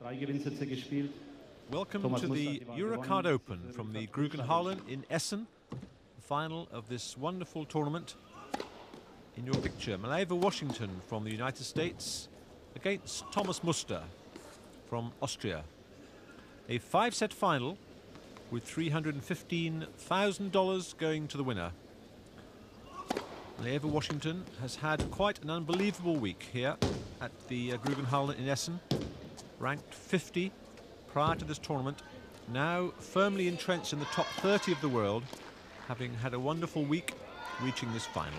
3 Gewinnsätze gespielt. Welcome to the Eurocard Open from the Grugenhallen in Essen, the final of this wonderful tournament. In your picture, Malivai Washington from the United States against Thomas Muster from Austria. A 5-set final with $315,000 going to the winner. Malivai Washington has had quite an unbelievable week here at the Grugenhallen in Essen, ranked 50 prior to this tournament, now firmly entrenched in the top 30 of the world, having had a wonderful week reaching this final.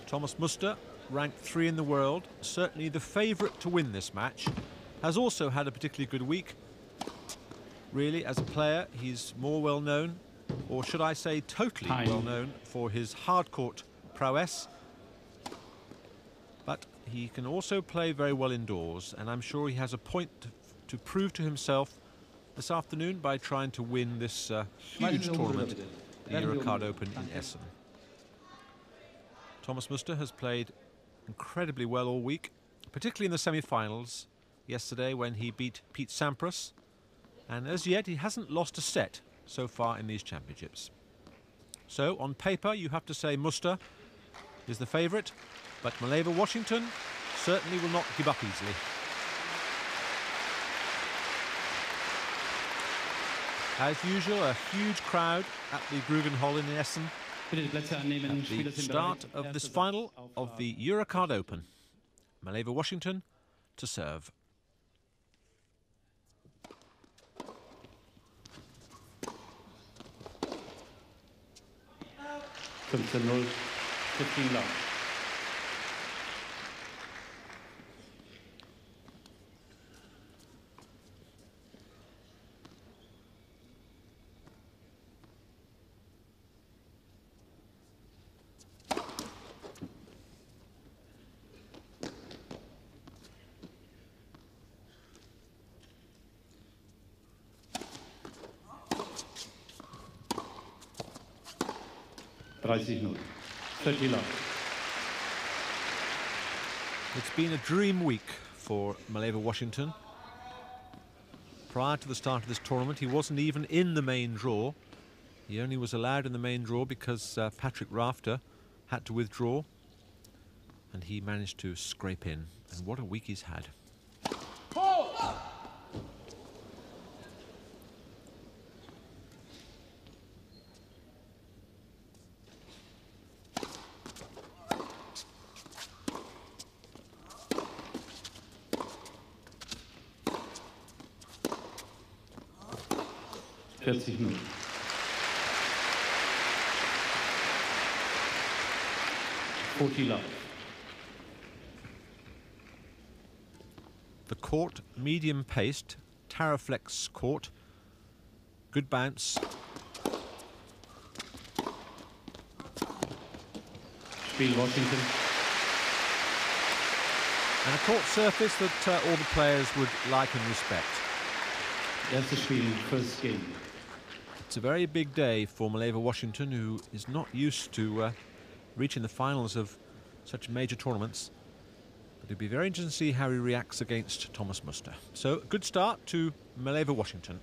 Thomas Muster, ranked 3 in the world, certainly the favourite to win this match, has also had a particularly good week. Really, as a player, he's more well known, or should I say totally well known, for his hard-court prowess. But he can also play very well indoors, and I'm sure he has a point to prove to himself this afternoon by trying to win this huge tournament, the Eurocard Open in Essen. Thomas Muster has played incredibly well all week, particularly in the semi-finals yesterday when he beat Pete Sampras, and as yet he hasn't lost a set so far in these championships. So on paper you have to say Muster is the favourite, but Malivai Washington certainly will not give up easily. As usual, a huge crowd at the Grugenhallen in Essen at the start of this final of the Eurocard Open. Malivai Washington to serve. (15:0, 15 love). (30:0, 30 love). It's been a dream week for Malivai Washington. Prior to the start of this tournament, he wasn't even in the main draw. He only was allowed in the main draw because Patrick Rafter had to withdraw, and he managed to scrape in. And what a week he's had. (40:0, 40 love). The court, medium-paced, Taraflex court. Good bounce. Spiel Washington. And a court surface that all the players would like and respect. Erstes Spiel, first game. It's a very big day for Malivai Washington, who is not used to reaching the finals of such major tournaments. But it'll be very interesting to see how he reacts against Thomas Muster. So, good start to Malivai Washington.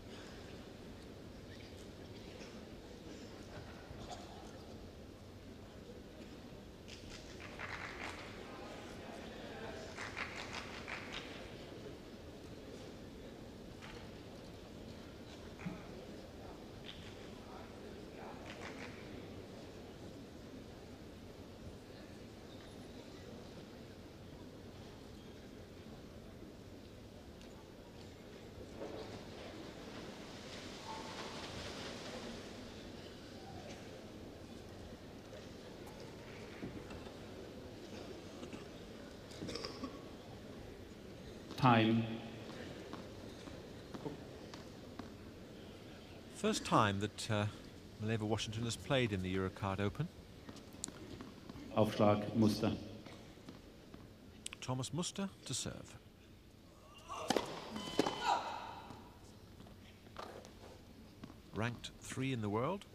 Time. First time that Malivai Washington has played in the Eurocard Open. Aufschlag, Muster. Thomas Muster to serve. Ranked 3 in the world.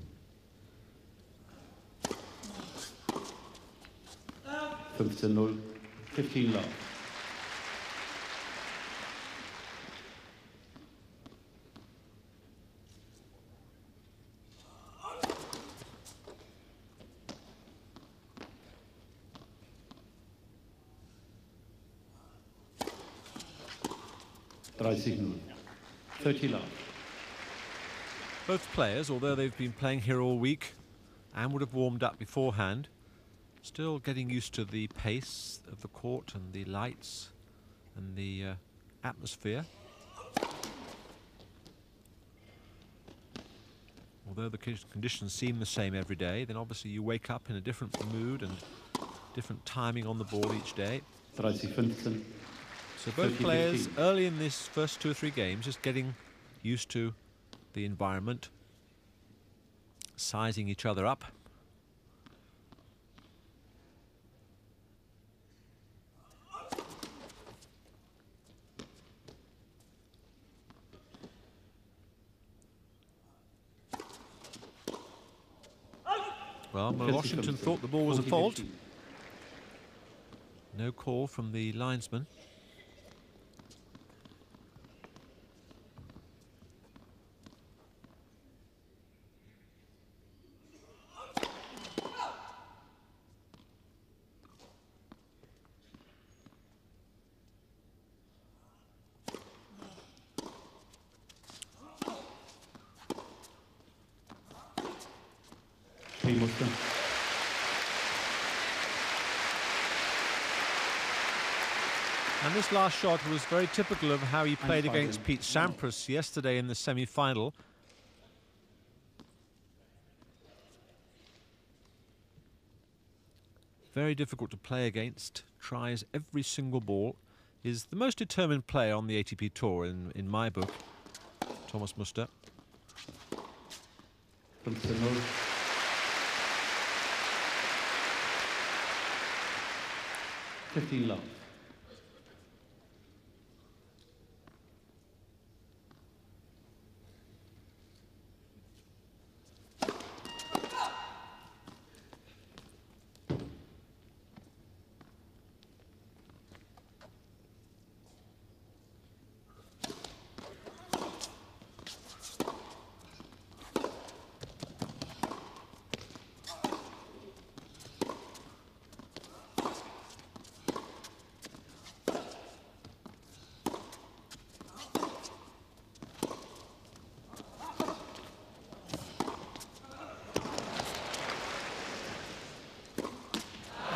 15-0, 15 love. 30-0. 30 love. Both players, although they've been playing here all week and would have warmed up beforehand, still getting used to the pace of the court and the lights and the atmosphere. Although the conditions seem the same every day, then obviously you wake up in a different mood and different timing on the ball each day. 30-15. So both players early in this first 2 or 3 games just getting used to the environment, sizing each other up. Well, Washington thought the ball was a fault. No call from the linesman. And this last shot was very typical of how he played against Pete Sampras yesterday in the semi-final. Very difficult to play against, tries every single ball, is the most determined player on the ATP Tour in my book, Thomas Muster. 15 love.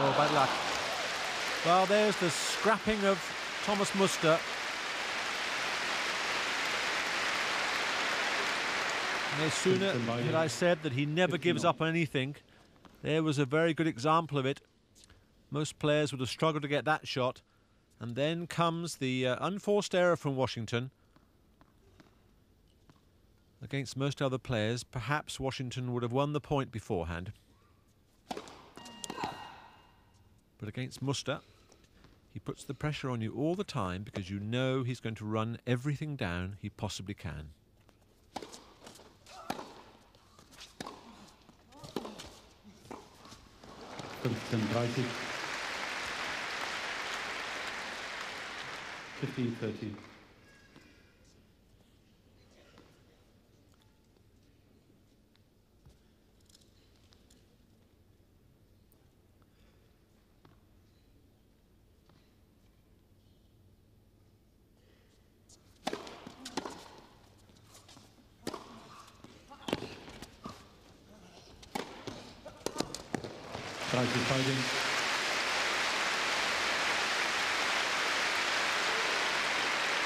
Oh, bad luck. Well, there's the scrapping of Thomas Muster. No sooner had I said that he never gives up on anything. There was a very good example of it. Most players would have struggled to get that shot. And then comes the unforced error from Washington. Against most other players, perhaps Washington would have won the point beforehand. But against Muster, he puts the pressure on you all the time because you know he's going to run everything down he possibly can. Right. 15-30.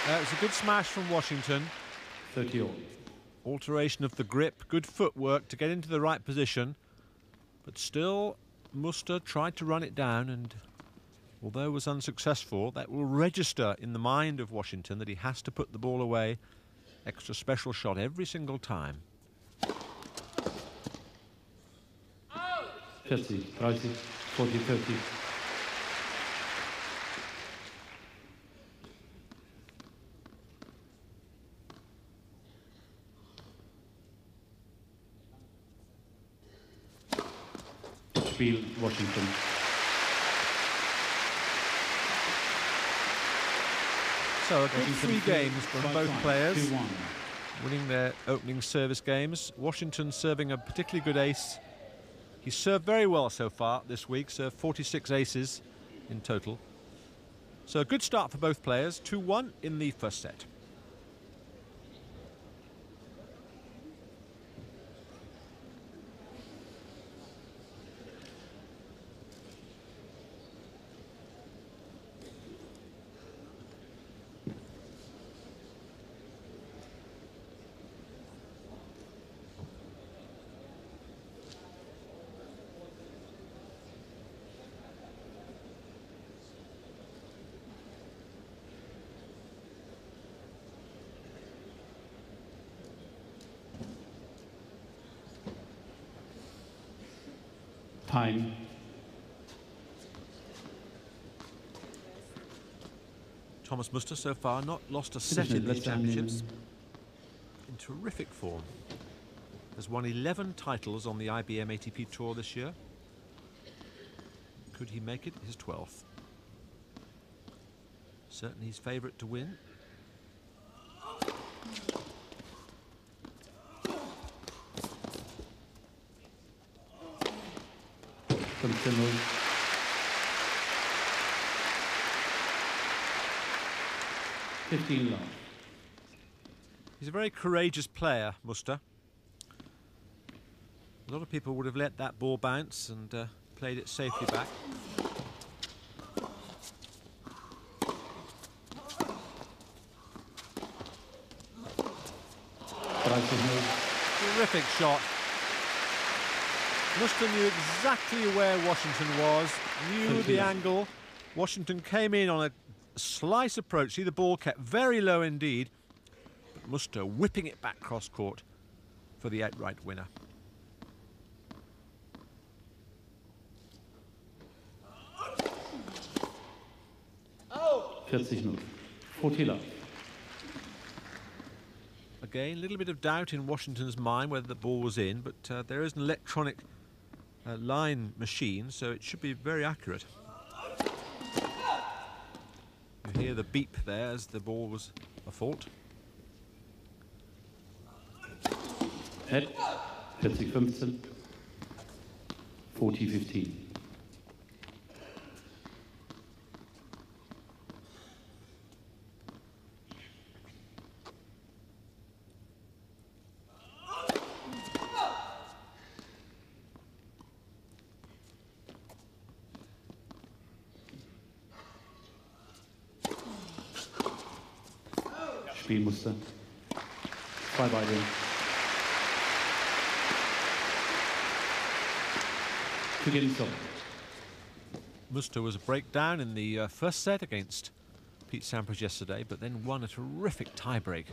It's a good smash from Washington. 30-all. Alteration of the grip, good footwork to get into the right position. But still, Muster tried to run it down, and although was unsuccessful, that will register in the mind of Washington that he has to put the ball away. Extra special shot every single time. 50, 30, 40, 30. Spiel, Washington. So a good 3 games from both players, 2-1. winning their opening service games. Washington serving a particularly good ace. He's served very well so far this week, served 46 aces in total. So a good start for both players, 2-1 in the first set. Time. Thomas Muster so far not lost a set in these championships. In terrific form. Has won 11 titles on the IBM ATP Tour this year. Could he make it his 12th? Certainly his favourite to win. Continue. 15 love. He's a very courageous player, Muster. A lot of people would have let that ball bounce and played it safely back. Terrific shot. Muster knew exactly where Washington was, knew the angle. Washington came in on a slice approach. See, the ball kept very low indeed. But Muster whipping it back cross court for the outright winner. Oh. 40 love. Again, a little bit of doubt in Washington's mind whether the ball was in, but there is an electronic line machine, so it should be very accurate. You hear the beep there as the ball was a fault. Head, 40-15. 40-15. Spielmuster. 2 beide. To get him. Muster was a breakdown in the first set against Pete Sampras yesterday, but then won a terrific tiebreak.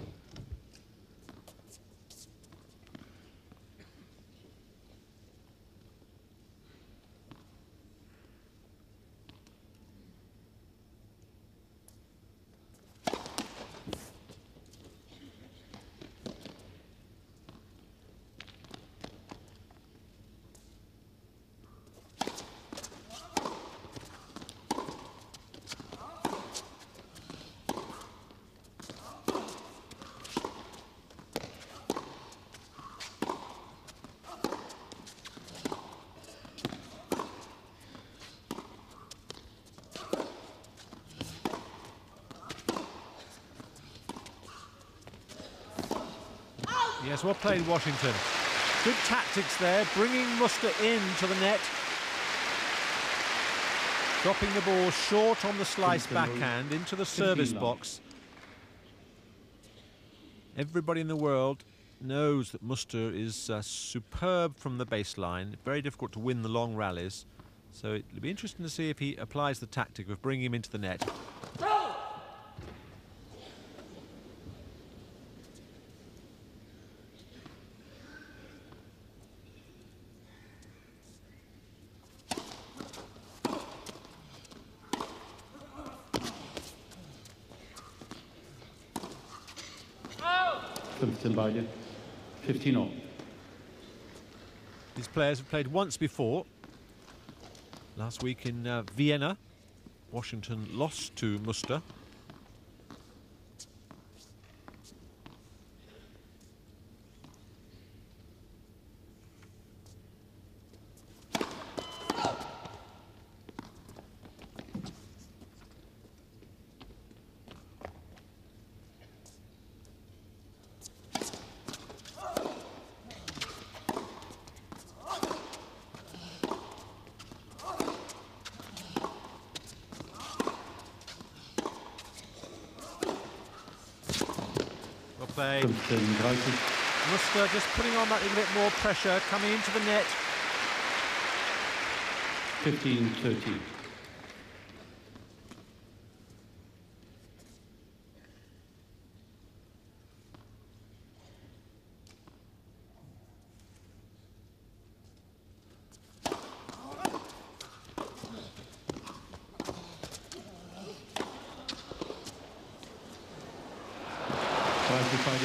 Yes, well played, Washington. Good tactics there, bringing Muster into the net. Dropping the ball short on the slice backhand into the service box. Everybody in the world knows that Muster is superb from the baseline. Very difficult to win the long rallies. So it'll be interesting to see if he applies the tactic of bringing him into the net. 15 beide. 15 all. These players have played once before. Last week in Vienna, Washington lost to Muster. Played. Muster just putting on that little bit more pressure, coming into the net. 15-13. beide.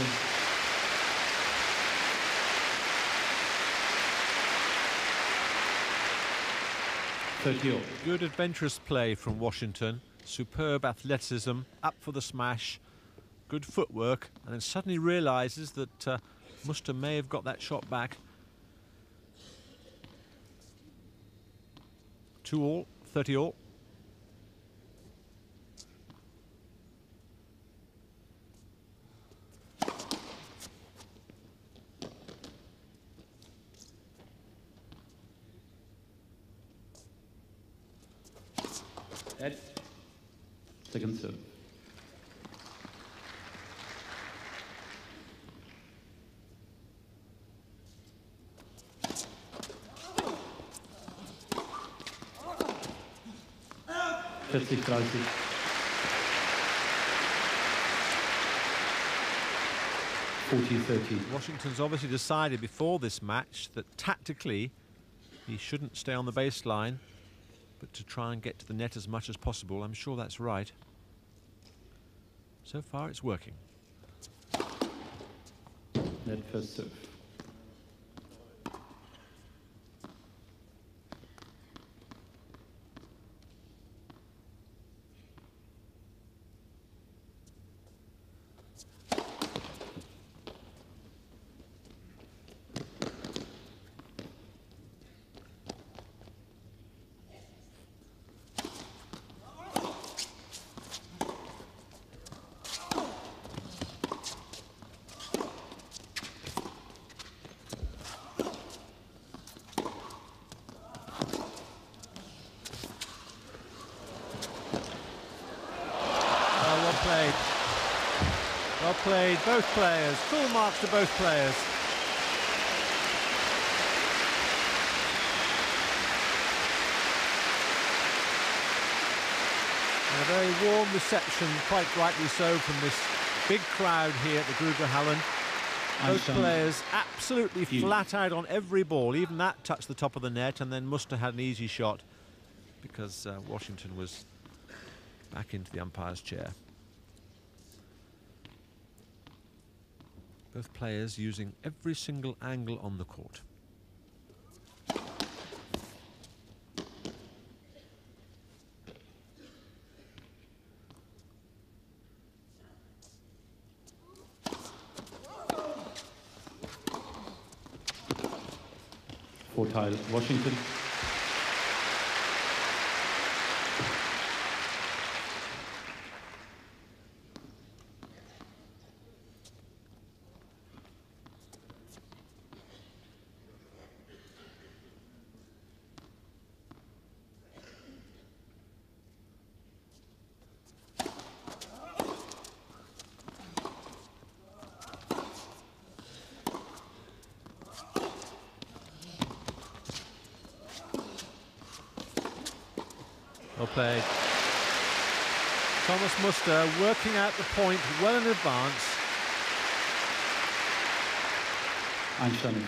30 all. Good adventurous play from Washington. Superb athleticism, up for the smash, good footwork, and then suddenly realises that Muster may have got that shot back. 2 all, 30 all. Ed, second serve. Vierzig, 30. Washington's obviously decided before this match that tactically he shouldn't stay on the baseline, but to try and get to the net as much as possible. I'm sure that's right. So far it's working. Net first serve. Well played, both players. Full marks to both players. And a very warm reception, quite rightly so, from this big crowd here at the Grugerhallen. Both players absolutely flat out on every ball. Even that touched the top of the net, and then Muster had an easy shot because Washington was back into the umpire's chair. Both players using every single angle on the court. Vorteil Washington. Well played. Thomas Muster working out the point well in advance. Einstein,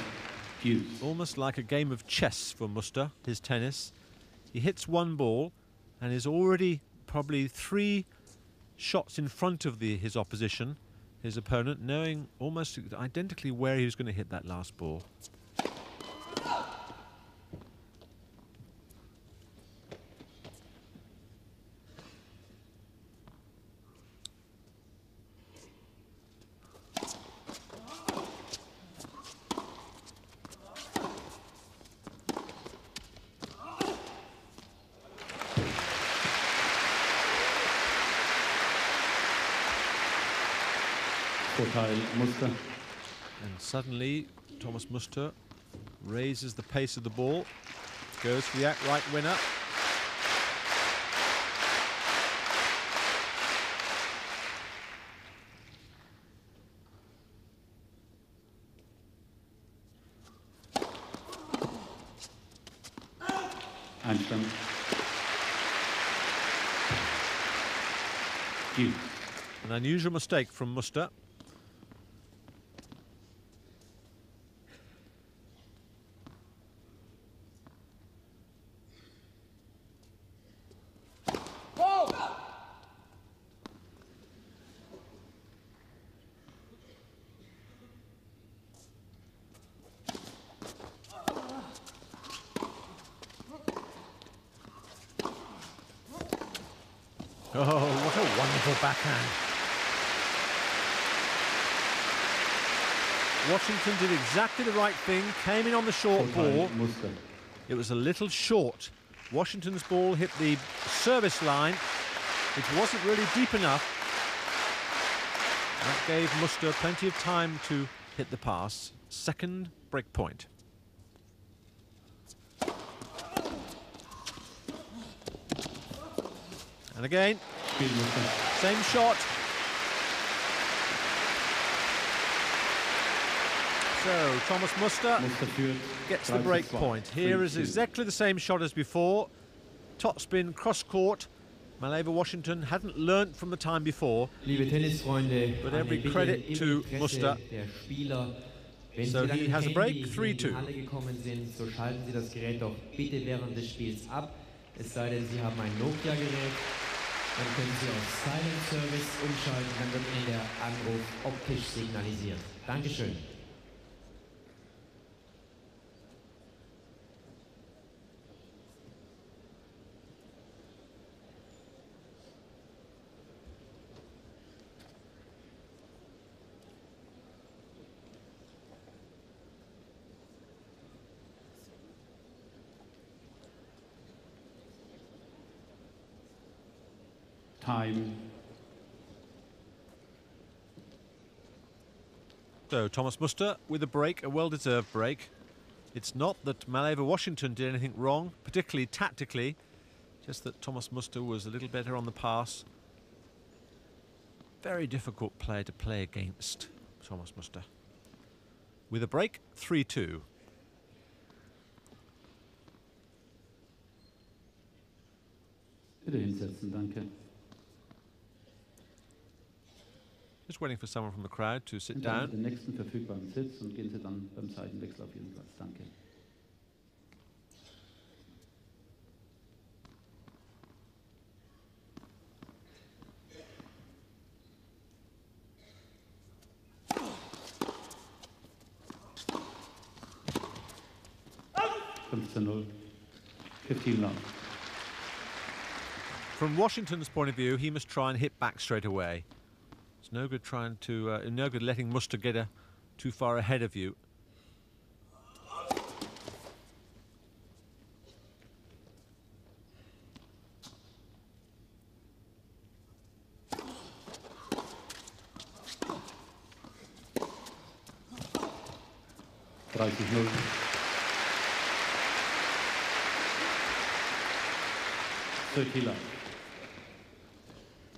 Hughes. Almost like a game of chess for Muster, his tennis. He hits one ball and is already probably 3 shots in front of his opposition, his opponent, knowing almost identically where he was going to hit that last ball. Vorteil Muster. And suddenly Thomas Muster raises the pace of the ball, goes for the outright winner. Einstein. Hughes. An unusual mistake from Muster. Oh, what a wonderful backhand. Washington did exactly the right thing, came in on the short ball. Muster. It was a little short. Washington's ball hit the service line. It wasn't really deep enough. That gave Muster plenty of time to hit the pass. Second break point. And again, same shot. So Thomas Muster gets the break point. Here is exactly the same shot as before. Topspin, cross court. Malivai Washington hadn't learnt from the time before. But every credit to Muster. So he has a break, 3-2. Es sei denn, Sie haben ein Nokia-Gerät, dann können Sie auf Silent Service umschalten, dann wird Ihnen der Anruf optisch signalisiert. Dankeschön. Time. So Thomas Muster with a break, a well-deserved break. It's not that Malivai Washington did anything wrong, particularly tactically, just that Thomas Muster was a little better on the pass. Very difficult player to play against, Thomas Muster. With a break, 3-2. Bitte hinsetzen, danke. Just waiting for someone from the crowd to sit Und dann down. den nächsten verfügbaren Sitz und gehen Sie dann beim Seitenwechsel auf Ihren Platz. Danke. (15:0). 15 love. From Washington's point of view, he must try and hit back straight away. It's no good trying to, no good letting Muster get too far ahead of you.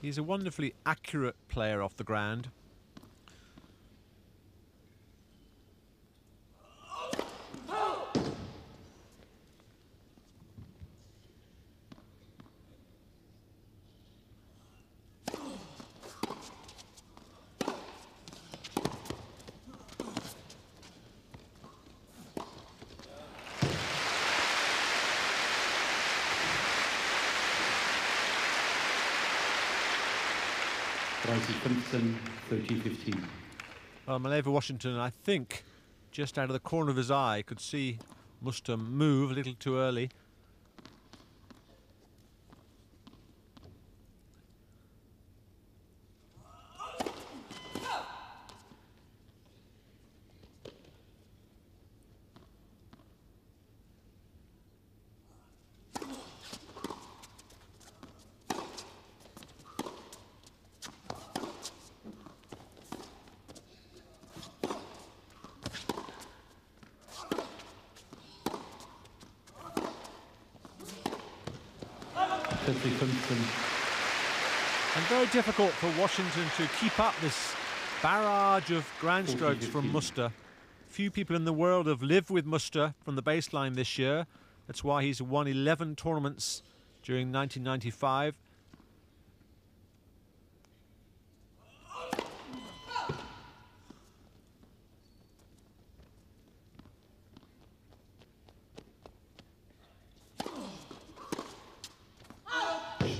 He's a wonderfully accurate player off the ground. Well, Malivai Washington, I think, just out of the corner of his eye, could see Muster move a little too early. And very difficult for Washington to keep up this barrage of ground strokes from Muster. Few people in the world have lived with Muster from the baseline this year. That's why he's won 11 tournaments during 1995.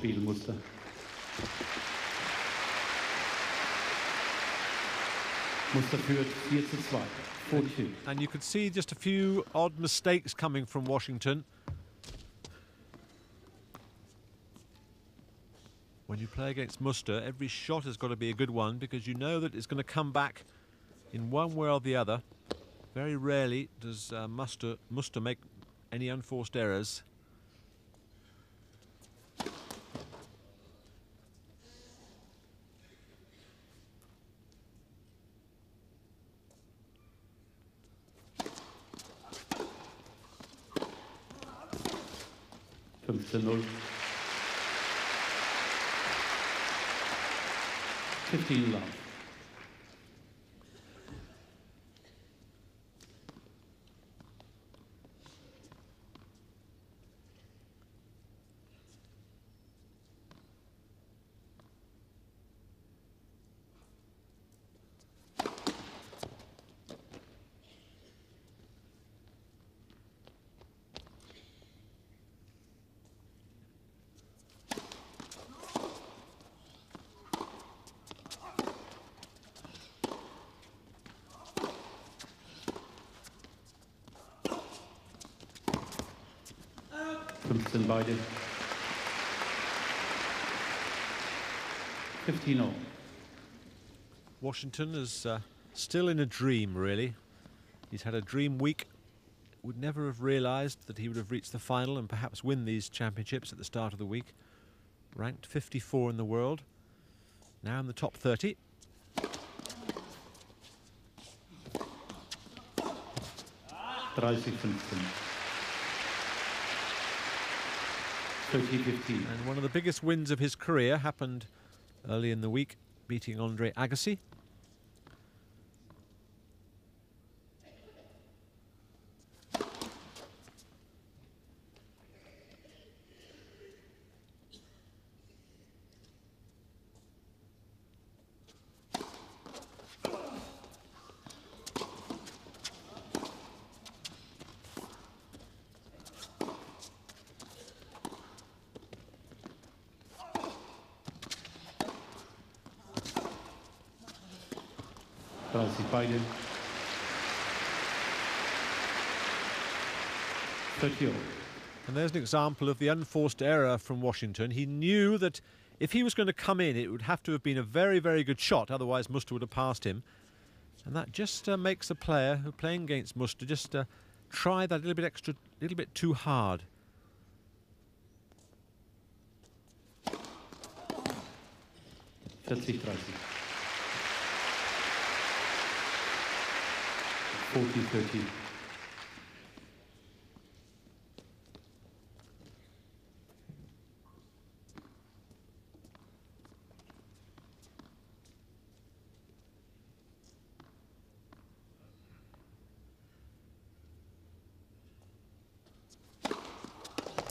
Spielmuster. Muster führt 4-2. 4-2. And you could see just a few odd mistakes coming from Washington. When you play against Muster, every shot has got to be a good one because you know that it's going to come back in one way or the other. Very rarely does Muster make any unforced errors. (15:0). 15 love. Beide. 15:0. Washington is still in a dream, really. He's had a dream week. Would never have realised that he would have reached the final and perhaps win these championships at the start of the week. Ranked 54 in the world, now in the top 30. And one of the biggest wins of his career happened early in the week, beating Andre Agassi. Beide. 30. And there's an example of the unforced error from Washington. He knew that if he was going to come in, it would have to have been a very, very good shot. Otherwise, Muster would have passed him. And that just makes a player who playing against Muster just try that little bit too hard. (40-30). 40-30.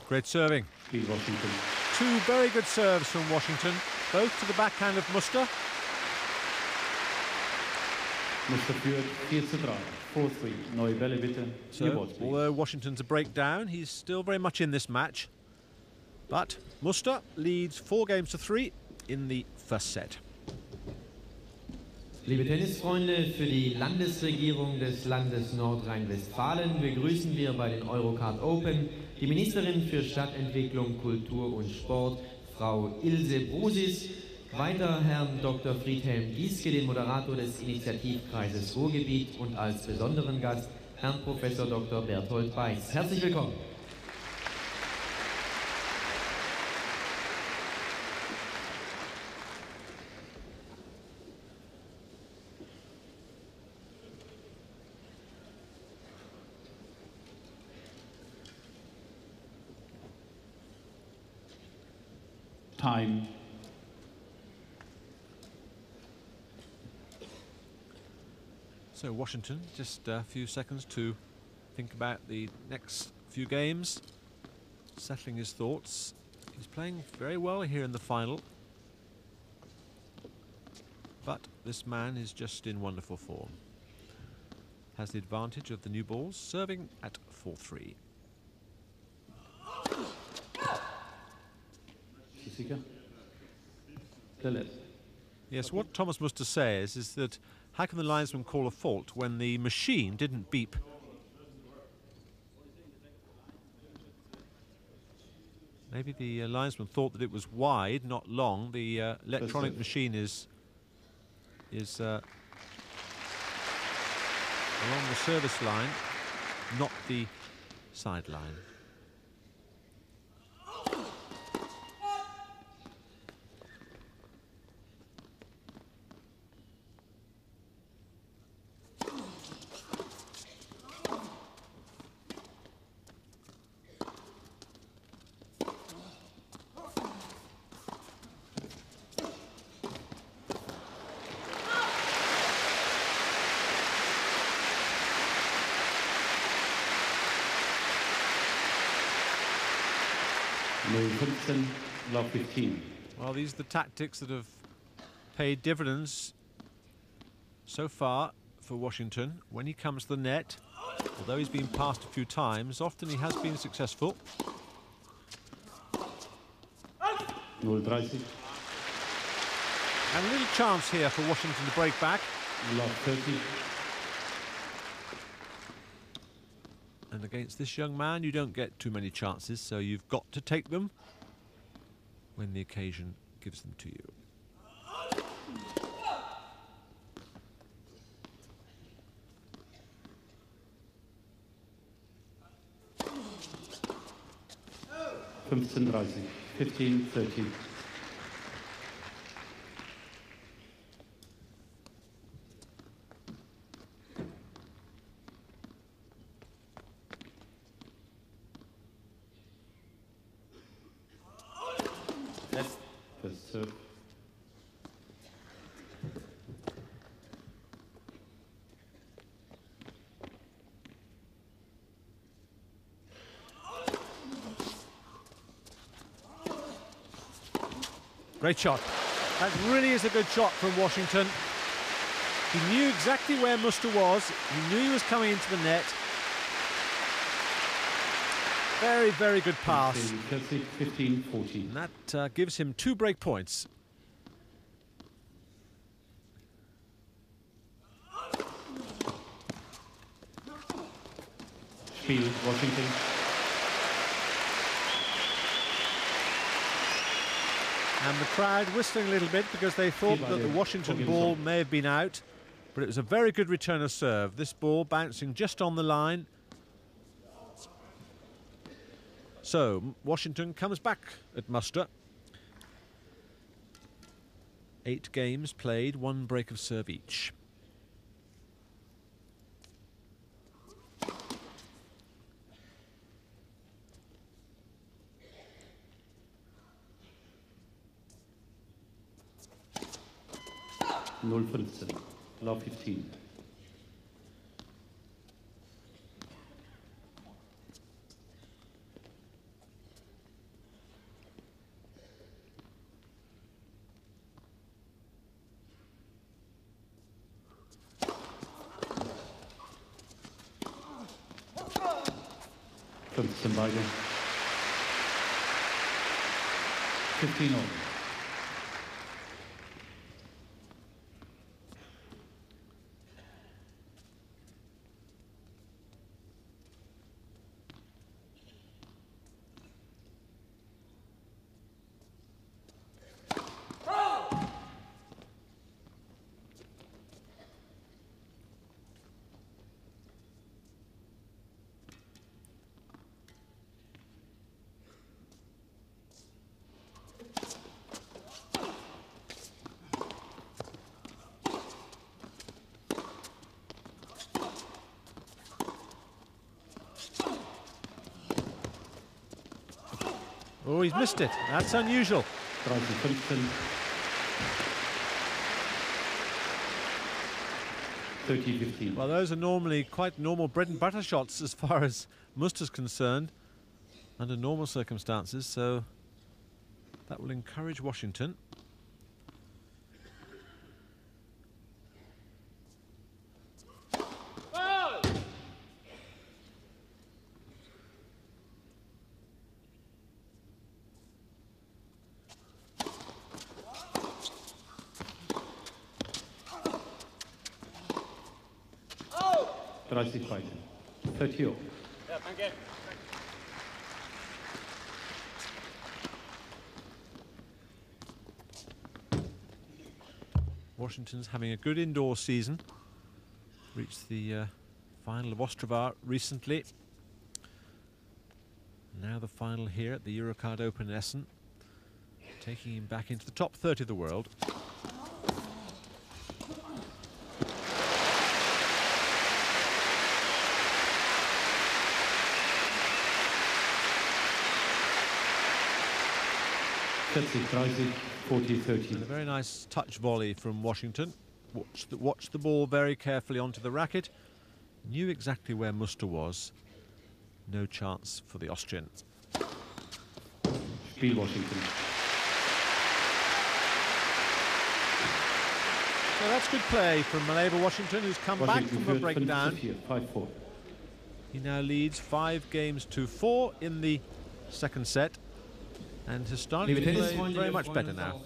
Great serving. Washington. Two very good serves from Washington, both to the backhand of Muster. Muster führt 4-3. 4-3. Neue Bälle bitte. So, although Washington's a breakdown, he's still very much in this match. But Muster leads 4-3 in the first set. Liebe Tennisfreunde, für die Landesregierung des Landes Nordrhein-Westfalen begrüßen wir bei den Eurocard Open die Ministerin für Stadtentwicklung, Kultur und Sport, Frau Ilse Brusis, weiter Herrn Dr. Friedhelm Gieske, den Moderator des Initiativkreises Ruhrgebiet, und als besonderen Gast Herrn Professor Dr. Berthold Beiß. Herzlich willkommen. Time. So Washington, just a few seconds to think about the next few games, settling his thoughts. He's playing very well here in the final, but this man is just in wonderful form. Has the advantage of the new balls, serving at 4-3. Yes, what Thomas Muster says is that how can the linesman call a fault when the machine didn't beep? Maybe the linesman thought that it was wide, not long. The electronic machine is along the service line, not the sideline. Love 15. Well, these are the tactics that have paid dividends so far for Washington. When he comes to the net, although he's been passed a few times, often he has been successful. 0-30. And a little chance here for Washington to break back. Love 30. And against this young man, you don't get too many chances, so you've got to take them when the occasion gives them to you. (15-30). 15-30. First serve. Great shot. That really is a good shot from Washington. He knew exactly where Muster was. He knew he was coming into the net. Very, very good pass. 15-40. And that gives him 2 break points. Spiel, Washington. And the crowd whistling a little bit because they thought that the Washington ball may have been out, but it was a very good return of serve. This ball bouncing just on the line. So Washington comes back at Muster. 8 games played, 1 break of serve each. (0-15). Love 15. Beide. 15 all. Oh, he's missed it. That's unusual. 30-15. Well, those are normally quite normal bread and butter shots as far as Muster's concerned under normal circumstances, so that will encourage Washington. Fighting. 30 all. Ja, danke. Washington's having a good indoor season. Reached the final of Ostrava recently. Now the final here at the Eurocard Open in Essen, taking him back into the top 30 of the world. And a very nice touch volley from Washington. Watched the ball very carefully onto the racket. Knew exactly where Muster was. No chance for the Austrian. Spiel Washington. So that's good play from Malivai Washington, who's come back from a breakdown. 5-4. He now leads 5-4 in the second set. And has started to play very much better now.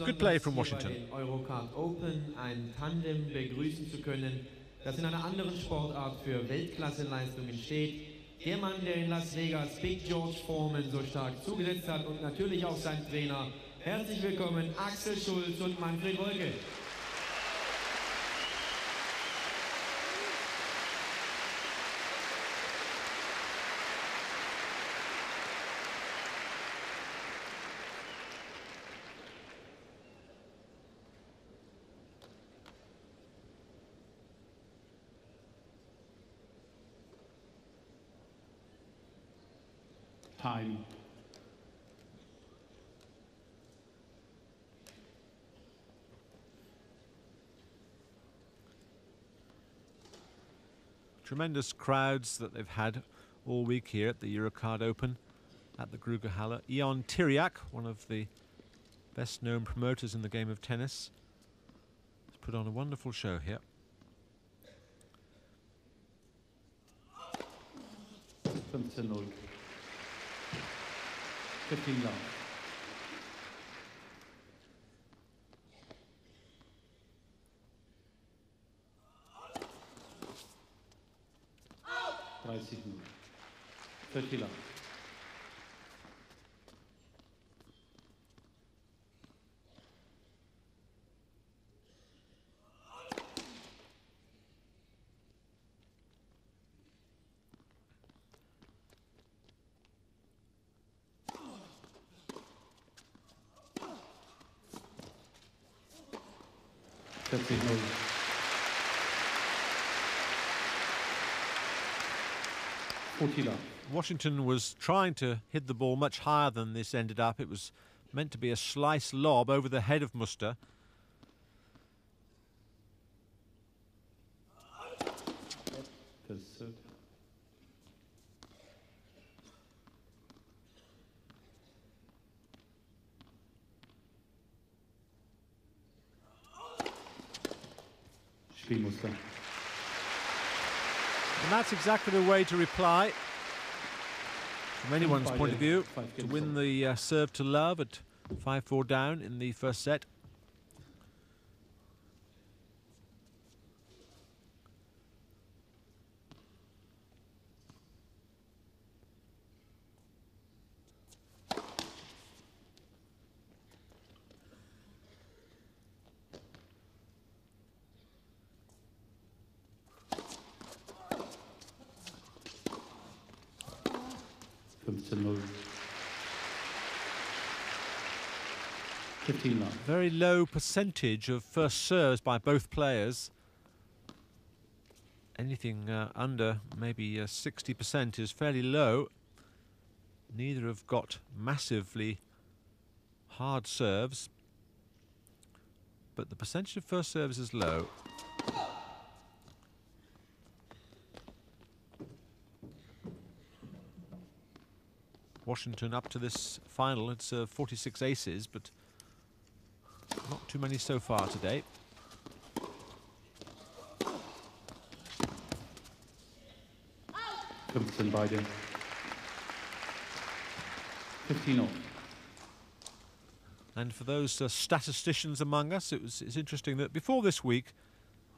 Good play from Washington. Eurocard Open ein Tandem begrüßen zu können, das in einer anderen Sportart für Weltklasseleistungen steht. Der Mann, der in Las Vegas Big George Foreman so stark zugesetzt hat und natürlich auch sein Trainer. Herzlich willkommen Axel Schulz und Manfred Wolke. Time. Tremendous crowds that they've had all week here at the Eurocard Open at the Grugerhalle. Ion Tiriac, one of the best known promoters in the game of tennis, has put on a wonderful show here. 15-0. 15 love. Out. 30 love. Washington was trying to hit the ball much higher than this ended up. It was meant to be a slice lob over the head of Muster. And that's exactly the way to reply, from anyone's point of view, to win the serve to love at 5-4 down in the first set. Very low percentage of first serves by both players. Anything under maybe 60% is fairly low. Neither have got massively hard serves, but the percentage of first serves is low. Washington up to this final, it's 46 aces, but not too many so far today. Beide. 15-0. And for those statisticians among us, it's interesting that before this week,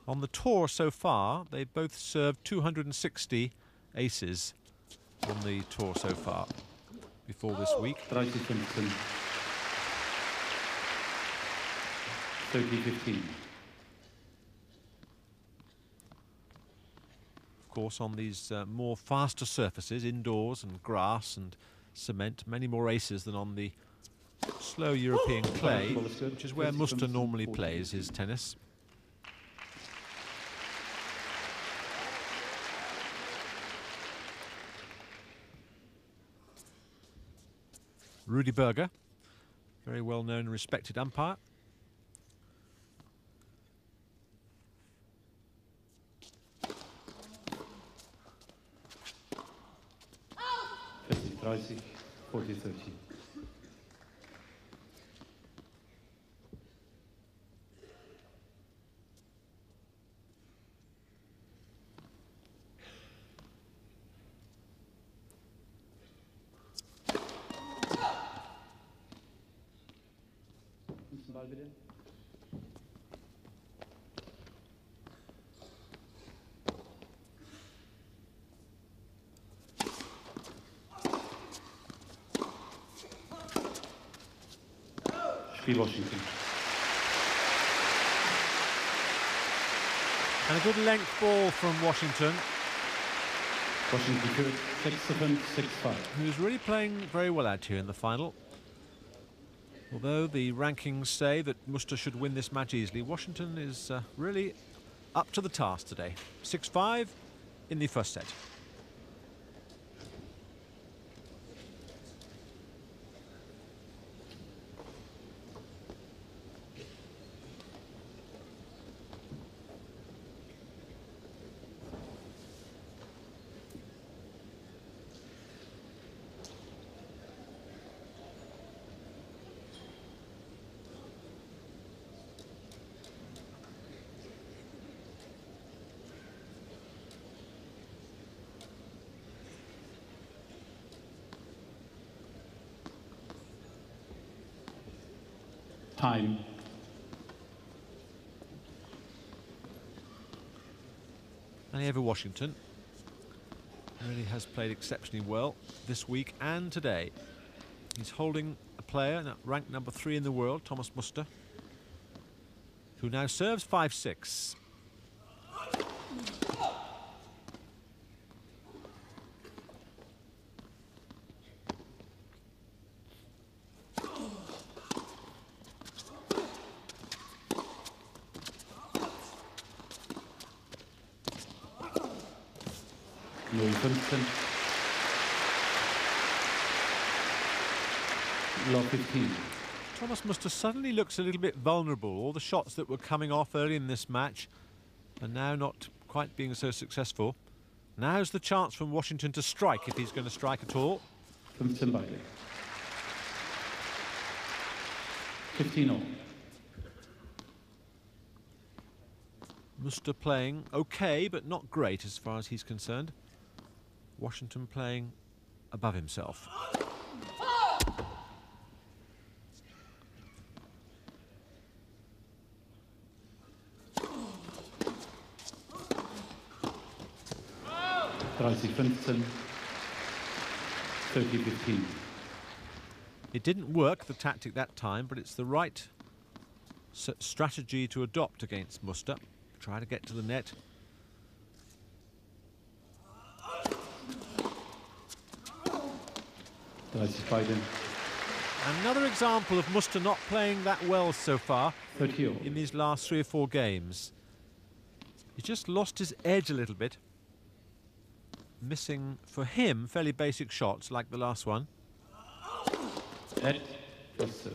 on the tour so far, they've both served 260 aces on the tour so far before this week. 30-15. course, on these more faster surfaces, indoors and grass and cement. Many more aces than on the slow European clay, which is where Muster normally plays his tennis. Rudi Berger, very well known and respected umpire. Dreißig, 40-30. Ball bitte. Spiel Washington. And a good length ball from Washington. Washington führt 6-5, 6-5. Who's really playing very well out here in the final. Although the rankings say that Muster should win this match easily, Washington is really up to the task today. 6-5 in the first set. Time. And over Washington really has played exceptionally well this week and today. He's holding a player ranked number 3 in the world, Thomas Muster, who now serves 5-6. Love 15. Thomas Muster suddenly looks a little bit vulnerable. All the shots that were coming off early in this match are now not quite being so successful. Now's the chance from Washington to strike, if he's going to strike at all. 15 beide. 15-all. Muster playing okay, but not great as far as he's concerned. Washington playing above himself. (30-15), 30-15. It didn't work, the tactic that time, but it's the right strategy to adopt against Muster. Try to get to the net. Another example of Muster not playing that well so far in these last 3 or 4 games. He's just lost his edge a little bit. Missing, for him, fairly basic shots like the last one. At first serve.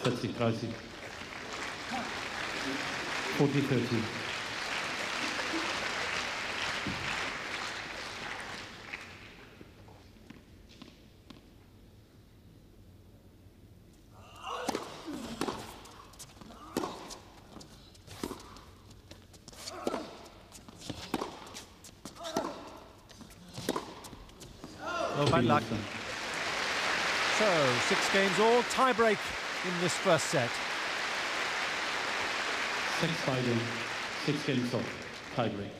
(30-30), 40-30. Oh, bad luck. So, 6 games all, tie-break in this first set. 6-5, 6 games all, tie-break.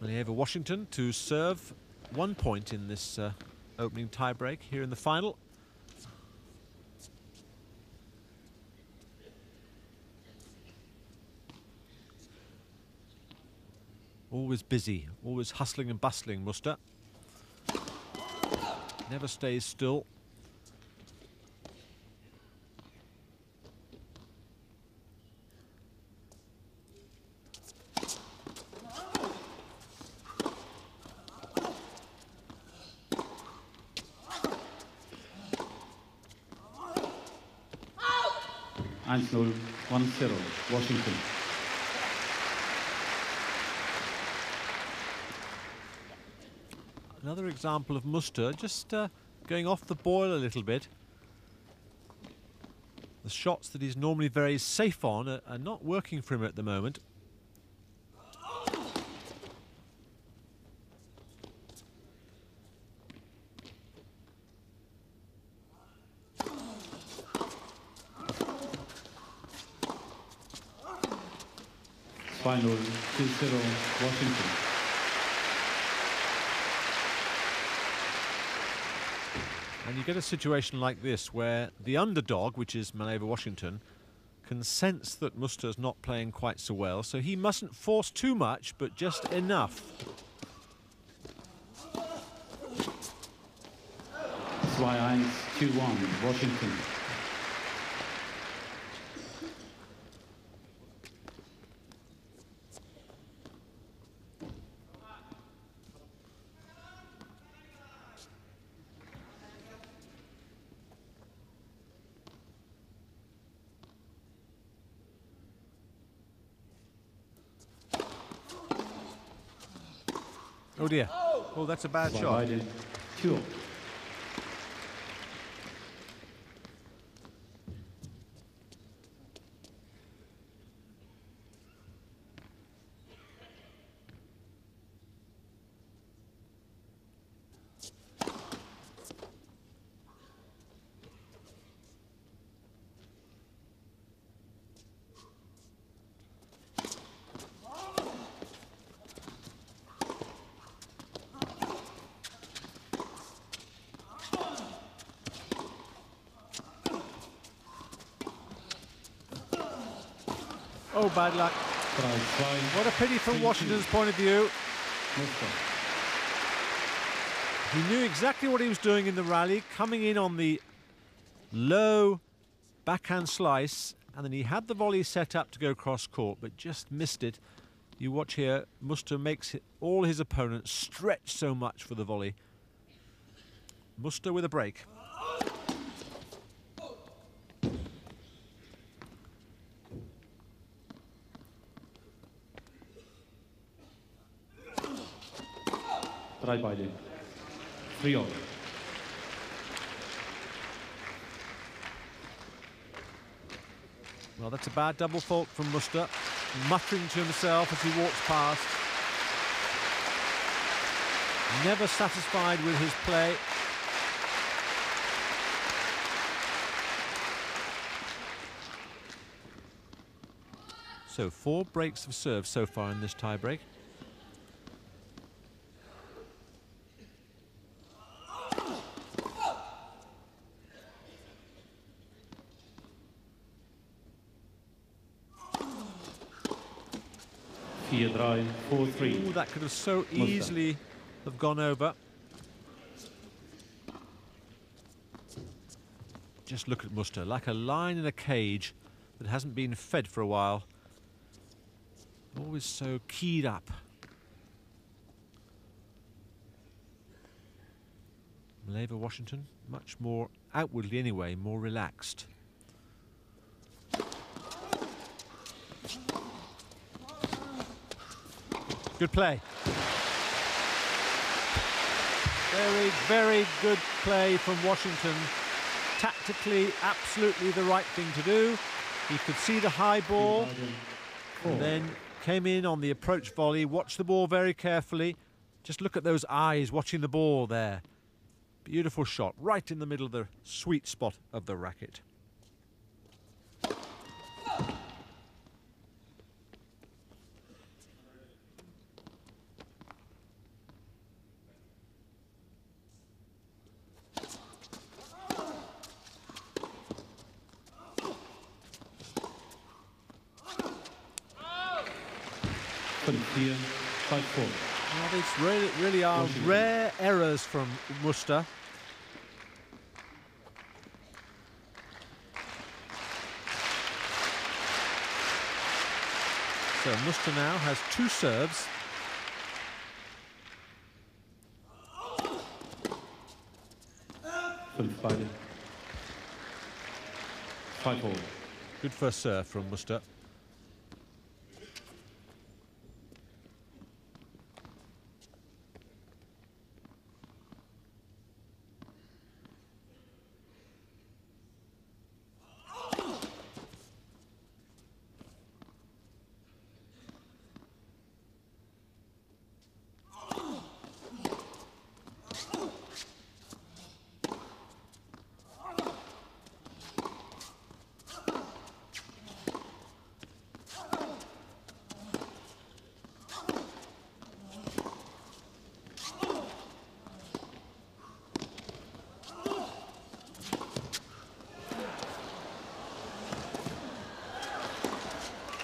Malivai Washington to serve 1 point in this opening tie-break here in the final. Always busy, always hustling and bustling, Muster. Never stays still. Eins-0, 1-0, Washington. Another example of Muster just going off the boil a little bit. The shots that he's normally very safe on are not working for him at the moment. Final 2-0, Washington. And you get a situation like this where the underdog, which is Malivai Washington, can sense that Muster's not playing quite so well, so he mustn't force too much, but just enough. 2-1, 2-1, Washington. Oh dear. Oh, that's a bad shot. 2. Oh, bad luck. What a pity from Washington's point of view. He knew exactly what he was doing in the rally, coming in on the low backhand slice, and then he had the volley set up to go cross court, but just missed it. You watch here, Muster makes all his opponents stretch so much for the volley. Muster with a break. Right by them. 3-0. Well, that's a bad double fault from Muster, muttering to himself as he walks past. Never satisfied with his play. So 4 breaks of serve so far in this tie-break. Ooh, that could have so easily have gone over. Just look at Muster, like a lion in a cage that hasn't been fed for a while. Always so keyed up. Malivai Washington, much more outwardly anyway, more relaxed. Good play. Very, very good play from Washington. Tactically, absolutely the right thing to do. He could see the high ball and then came in on the approach volley, watched the ball very carefully Just look at those eyes watching the ball there. Beautiful shot, right in the middle of the sweet spot of the racket. Well, these really are rare errors from Muster. So Muster now has 2 serves. Good first serve from Muster.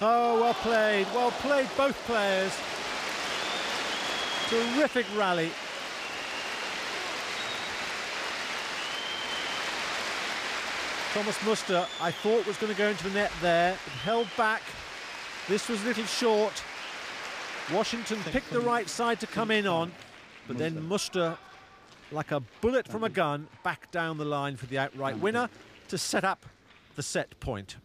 Oh, well played both players. Terrific rally. Thomas Muster, I thought, was going to go into the net there. It held back. This was a little short. Washington picked the right side to come in on, but then Muster, like a bullet from a gun, back down the line for the outright winner to set up the set point.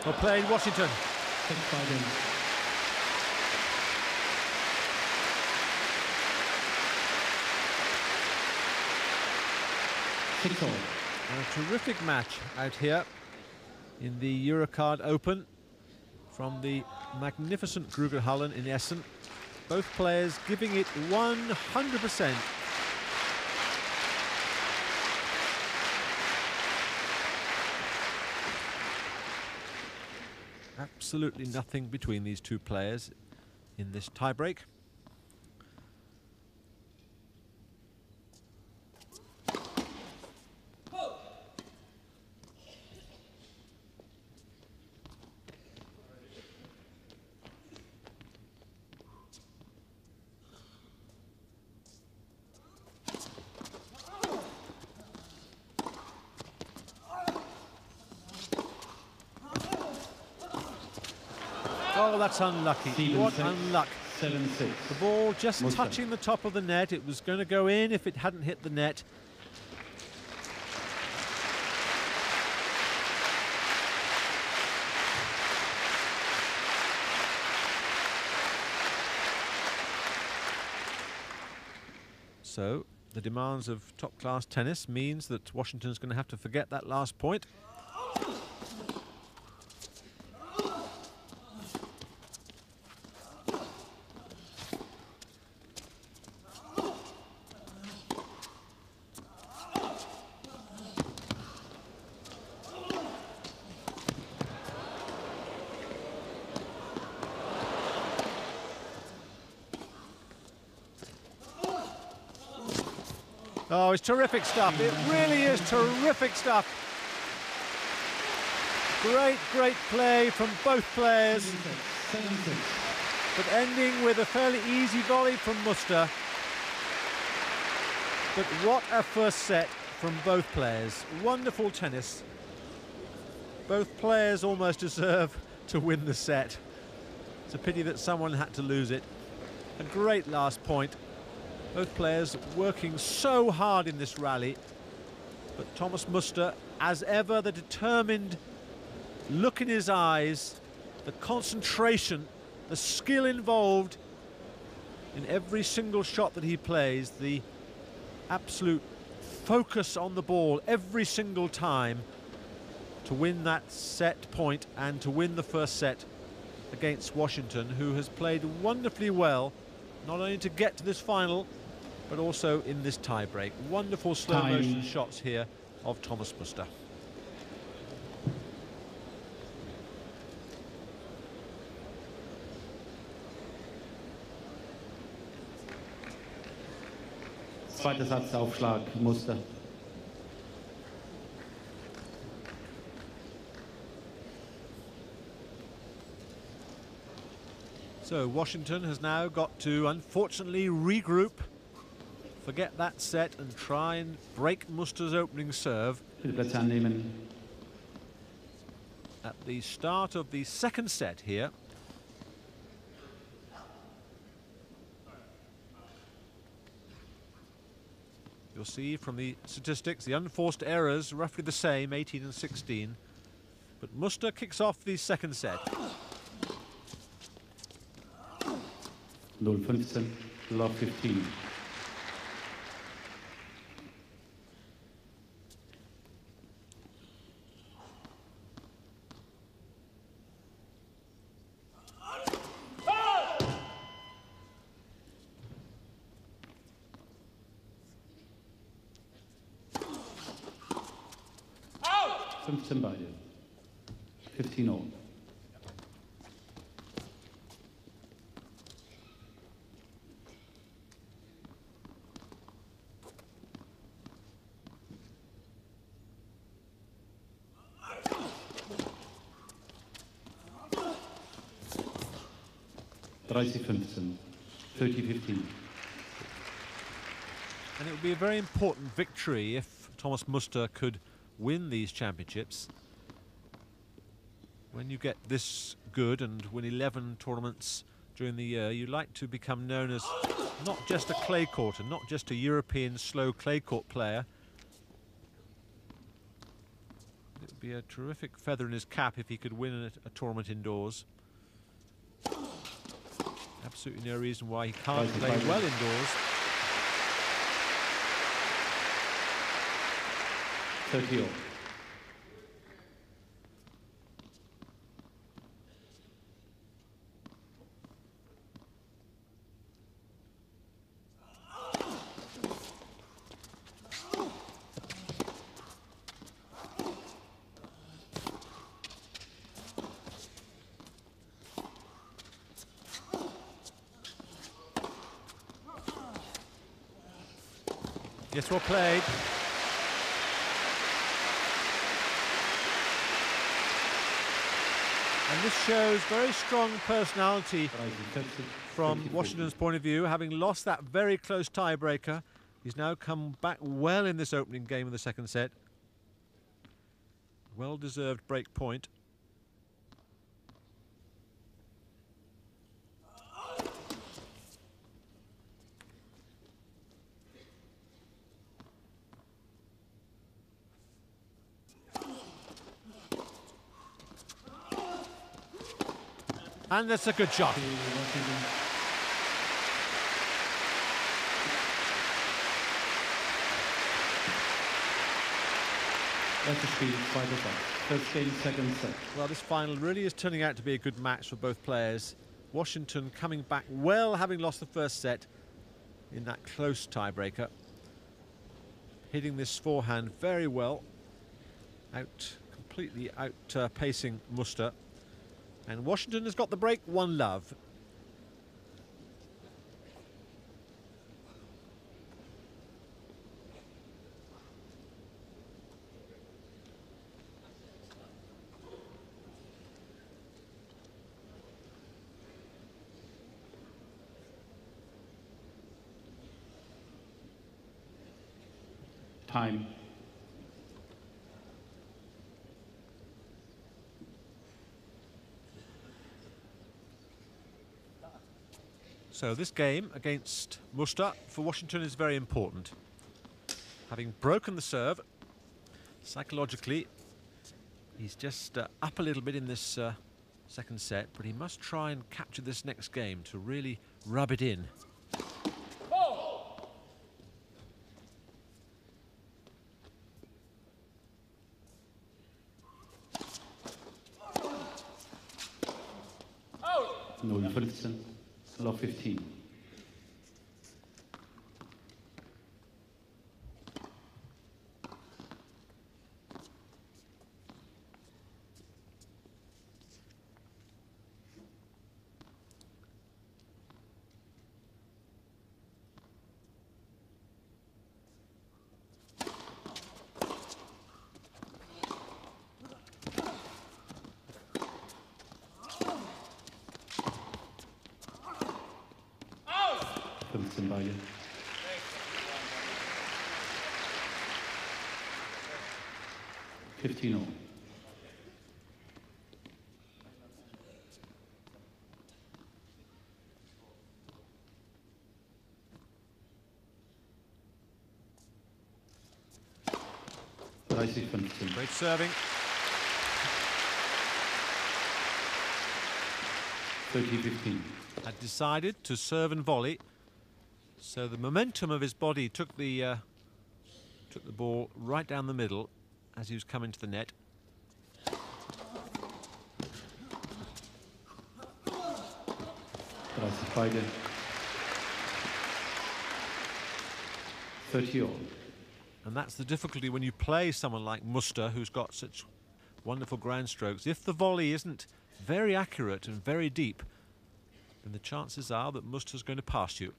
Well played, Washington. A terrific match out here in the Eurocard Open from the magnificent Grugerhallen in Essen. Both players giving it 100%. Absolutely nothing between these two players in this tiebreak. Oh, that's unlucky. What unluck. 7-6. The ball just touching the top of the net. It was going to go in if it hadn't hit the net. So the demands of top-class tennis means that Washington's going to have to forget that last point. Oh, it's terrific stuff. It really is terrific stuff. Great, great play from both players. But ending with a fairly easy volley from Muster. But what a first set from both players. Wonderful tennis. Both players almost deserve to win the set. It's a pity that someone had to lose it. A great last point. Both players working so hard in this rally, but Thomas Muster, as ever, the determined look in his eyes, the concentration, the skill involved in every single shot that he plays, the absolute focus on the ball every single time to win that set point and to win the first set against Washington, who has played wonderfully well, not only to get to this final, but also in this tie-break. Wonderful slow-motion shots here of Thomas Muster. Zweiter Satzaufschlag, Muster. So Washington has now got to, unfortunately, regroup, forget that set and try and break Muster's opening serve. Plätze annehmen. At the start of the second set here. You'll see from the statistics, the unforced errors roughly the same, 18 and 16. But Muster kicks off the second set. 0-15, love 15. Beide. 15-all. (30-15), 30-15. And it would be a very important victory if Thomas Muster could win these championships. When you get this good and win 11 tournaments during the year, you like to become known as not just a clay court and not just a European slow clay court player. It would be a terrific feather in his cap if he could win a tournament indoors. Absolutely no reason why he can't play well indoors. 30-all. Yes, well played. And this shows very strong personality from Washington's point of view. Having lost that very close tiebreaker, he's now come back well in this opening game of the second set. Well-deserved break point. And that's a good shot. First game, second set. Well, this final really is turning out to be a good match for both players. Washington coming back well, having lost the first set in that close tiebreaker. Hitting this forehand very well. Completely outpacing Muster. And Washington has got the break, 1-love. Time. So this game against Muster for Washington is very important. Having broken the serve, psychologically, he's just up a little bit in this second set, but he must try and capture this next game to really rub it in. 0-15, love 15. Beide. 15-0. Great serving. 30-15. Had decided to serve and volley, so the momentum of his body took the ball right down the middle as he was coming to the net. Beide. 30-all. And that's the difficulty when you play someone like Muster, who's got such wonderful ground strokes. If the volley isn't very accurate and very deep, then the chances are that Muster's going to pass you.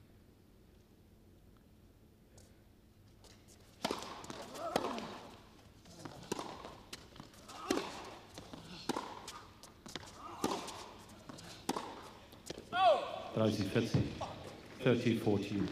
Oh! 30-14.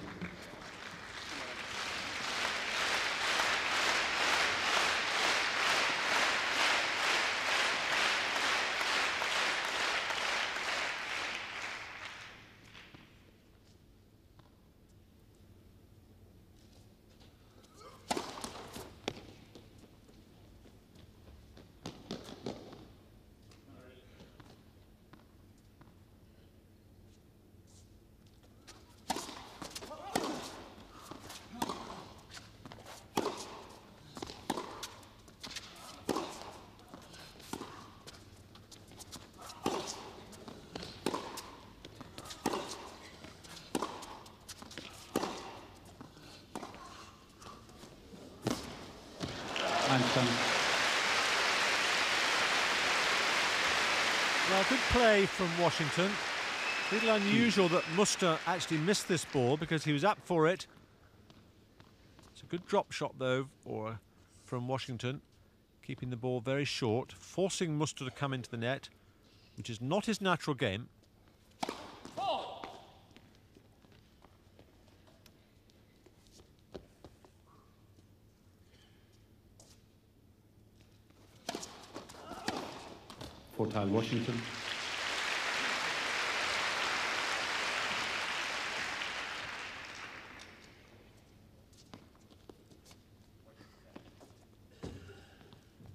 Well, good play from Washington. A little unusual that Muster actually missed this ball because he was up for it. It's a good drop shot, though, from Washington, keeping the ball very short, forcing Muster to come into the net, which is not his natural game. Vorteil Washington.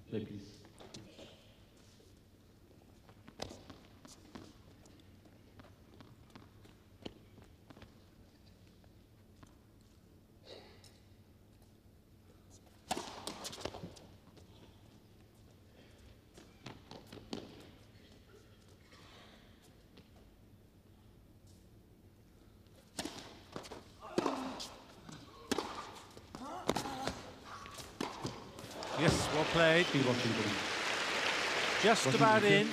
Play, please. Yes, well played. Just about in.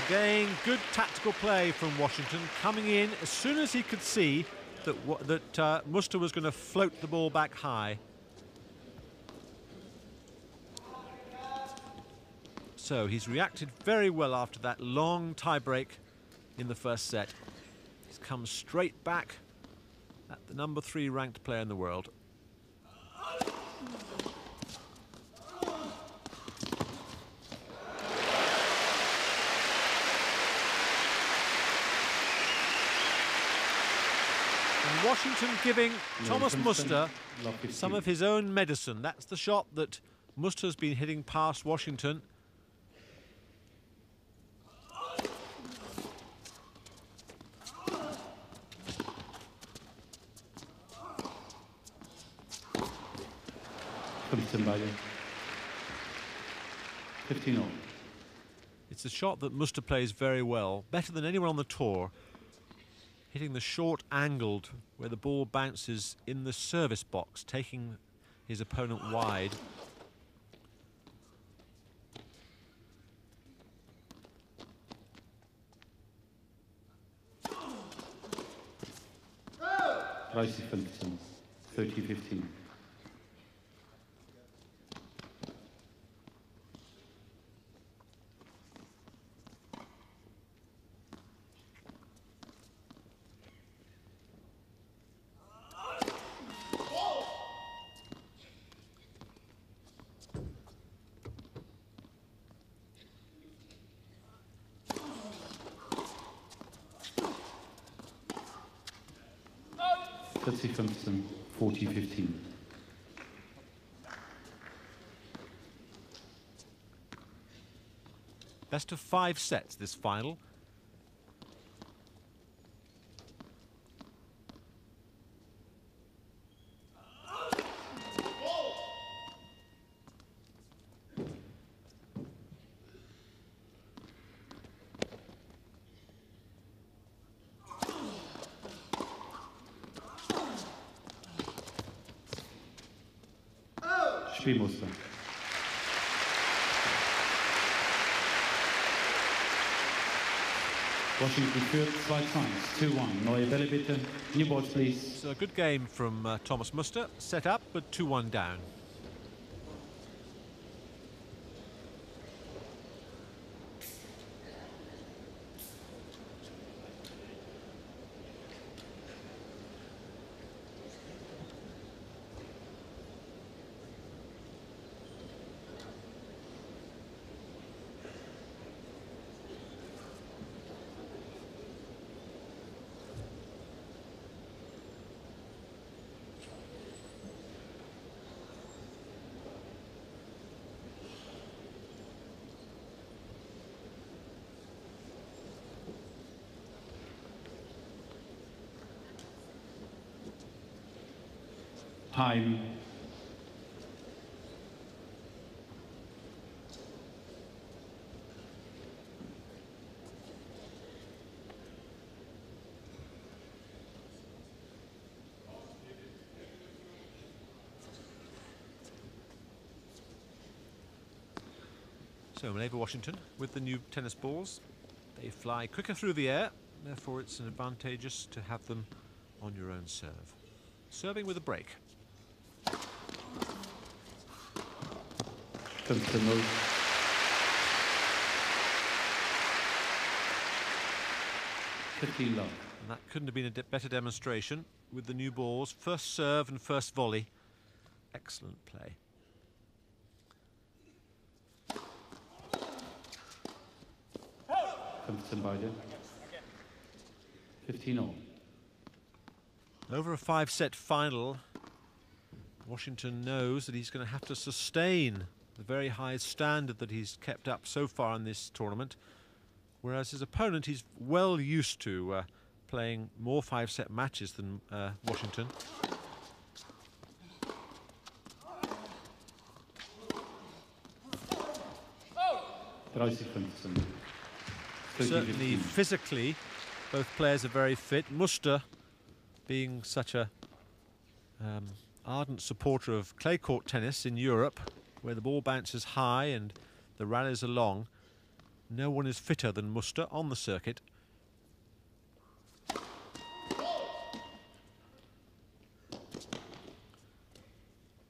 Again, good tactical play from Washington, coming in as soon as he could see that Muster was going to float the ball back high. So he's reacted very well after that long tie break in the first set. He's come straight back at the #3 ranked player in the world. Washington giving Thomas Muster some of his own medicine. That's the shot that Muster's been hitting past Washington. Beide. 15-all. It's a shot that Muster plays very well, better than anyone on the tour, hitting the short angled where the ball bounces in the service box, taking his opponent wide. Rice 15, 30-15. That's 15, 40-15. Best of 5 sets this final. Spielmuster. Washington führt 2-1, 2-1. Neue Bälle bitte. New balls, please. It's a good game from Thomas Muster. Set up, but 2-1 down. Time. So Malivai Washington with the new tennis balls. They fly quicker through the air, therefore it's an advantageous to have them on your own serve. Serving with a break. 15 0. Love. And that couldn't have been a better demonstration with the new balls. First serve and first volley. Excellent play. Beide. 15 all. Over a 5-set final, Washington knows that he's going to have to sustain the very high standard that he's kept up so far in this tournament, whereas his opponent, he's well used to playing more 5-set matches than Washington. Certainly physically, both players are very fit. Muster, being such a ardent supporter of clay court tennis in Europe, where the ball bounces high and the rallies are long, no one is fitter than Muster on the circuit.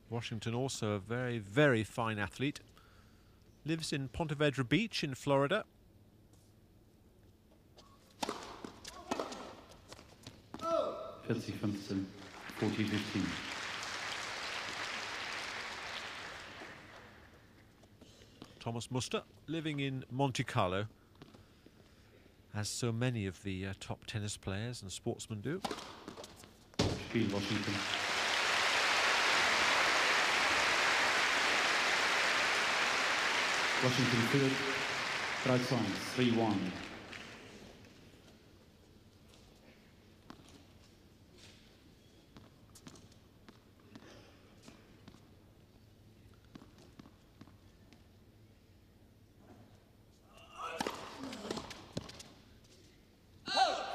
Washington also a very, very fine athlete. Lives in Ponte Vedra Beach in Florida. Oh. 40-15, 40-15. Thomas Muster living in Monte Carlo, as so many of the top tennis players and sportsmen do. Spiel Washington. Washington führt 3-1, 3-1.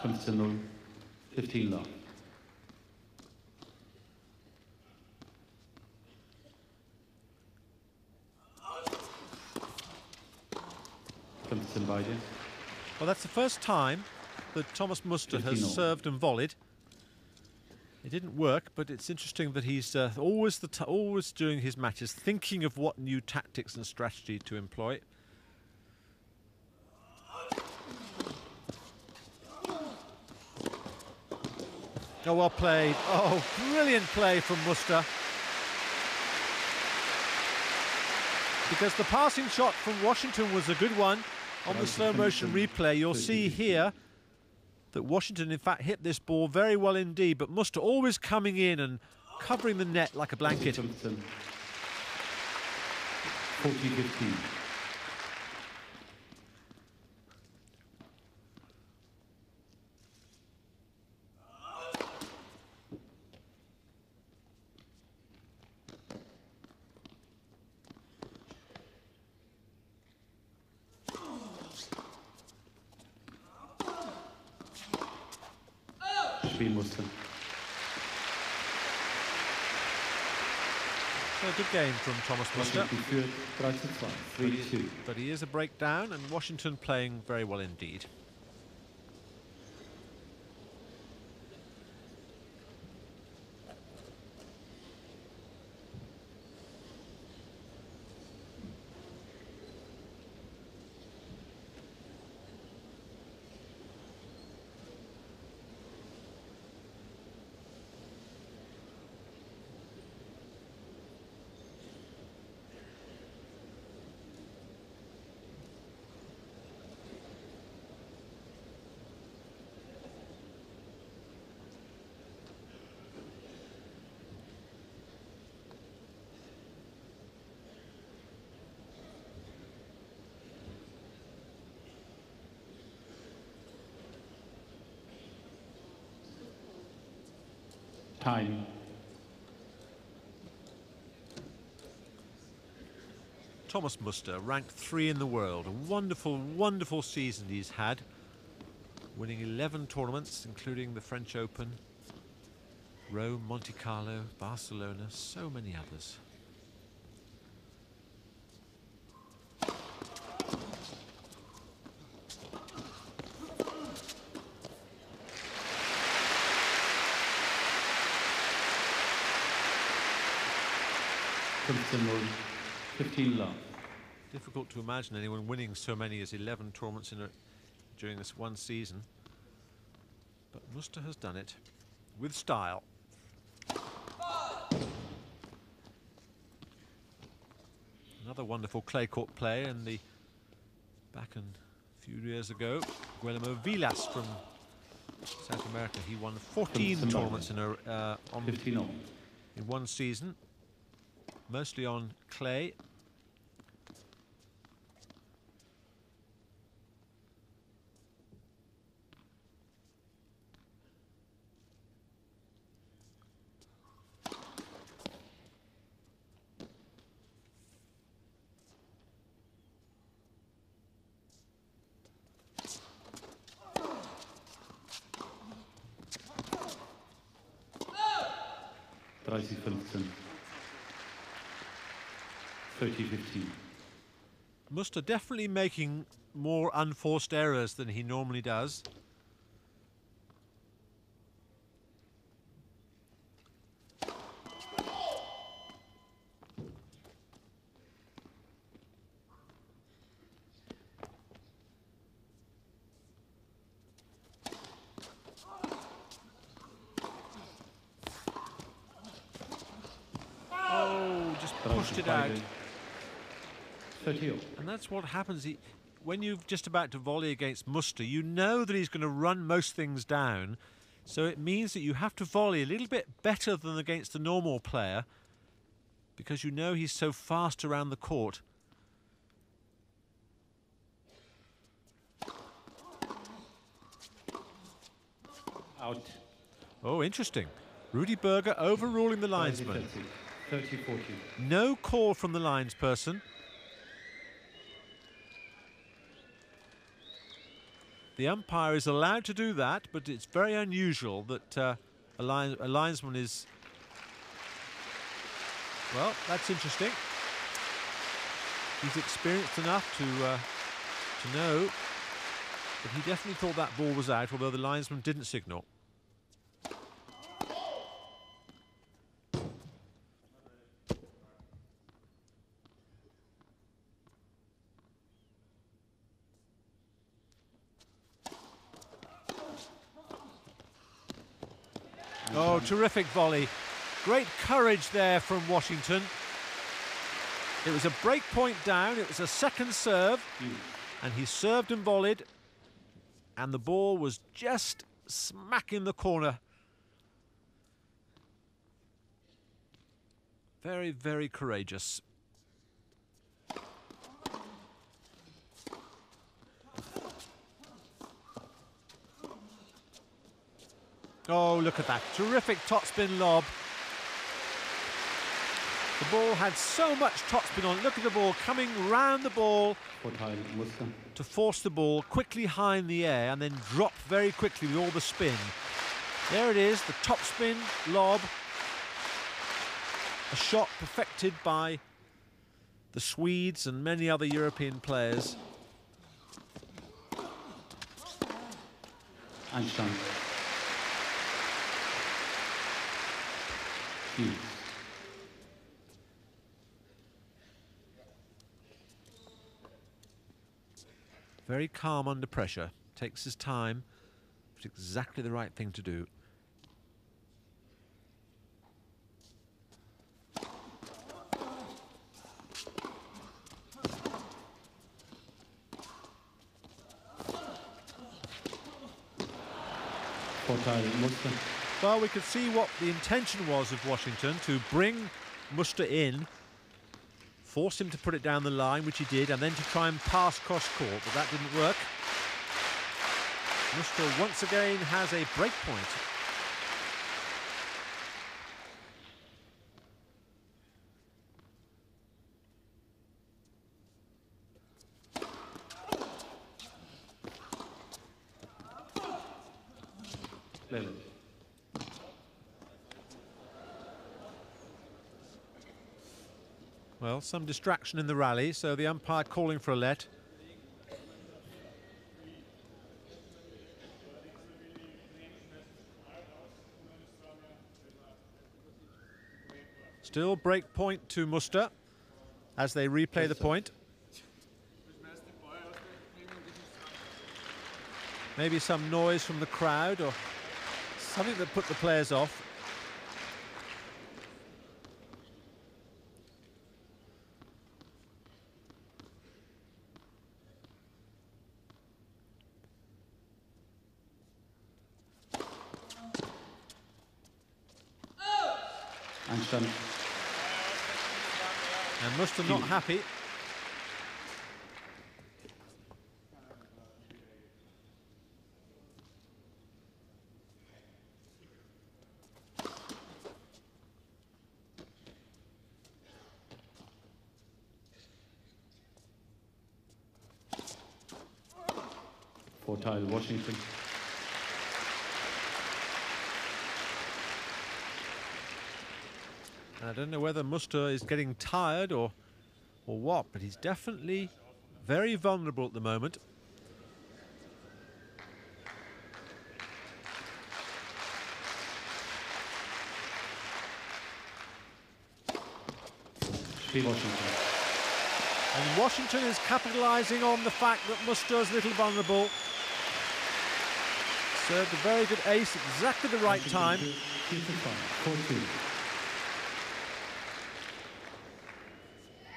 15-0, 15 love. Well, that's the first time that Thomas Muster has served and volleyed. It didn't work, but it's interesting that he's always during his matches thinking of what new tactics and strategy to employ. Oh, well played. Oh, brilliant play from Muster. Because the passing shot from Washington was a good one. On the slow motion replay, you'll see here that Washington, in fact, hit this ball very well indeed, but Muster always coming in and covering the net like a blanket. 40-15. Muster. So a good game from Thomas Muster. But he is a breakdown, and Washington playing very well indeed. Time. Thomas Muster, ranked 3 in the world. A wonderful, wonderful season he's had, winning 11 tournaments, including the French Open, Rome, Monte Carlo, Barcelona, so many others. Fünfzehn-0, 15 love. Difficult to imagine anyone winning so many as 11 tournaments during this one season. But Muster has done it with style. Another wonderful clay court play in the back a few years ago. Guillermo Vilas from South America. He won 14 tournaments in one season, mostly on clay. Muster definitely making more unforced errors than he normally does. Oh, just pushed it out. And that's what happens. When you're just about to volley against Muster, you know that he's going to run most things down. So it means that you have to volley a little bit better than against the normal player, because you know he's so fast around the court. Out. Oh, interesting. Rudy Berger overruling the linesman. 30-40. No call from the linesperson. The umpire is allowed to do that, but it's very unusual that a linesman is... Well, that's interesting. He's experienced enough to know that he definitely thought that ball was out, although the linesman didn't signal. Oh, terrific volley. Great courage there from Washington. It was a break point down, it was a second serve, and he served and volleyed, and the ball was just smack in the corner. Very, very courageous. Oh, look at that. Terrific topspin lob. The ball had so much topspin on. Look at the ball coming round the ball to force the ball quickly high in the air and then drop very quickly with all the spin. There it is, the topspin lob. A shot perfected by the Swedes and many other European players. Einstand. Very calm under pressure, takes his time, but exactly the right thing to do. Well, we could see what the intention was of Washington, to bring Muster in, force him to put it down the line, which he did, and then to try and pass cross court, but that didn't work. Muster once again has a break point. Well, some distraction in the rally, so the umpire calling for a let. Still break point to Muster as they replay the point. Maybe some noise from the crowd or something that put the players off. Einstand. And Muster not happy. Vorteil Washington. I don't know whether Muster is getting tired or what, but he's definitely very vulnerable at the moment. Washington. And Washington is capitalising on the fact that Muster is a little vulnerable. Served a very good ace at exactly the right time.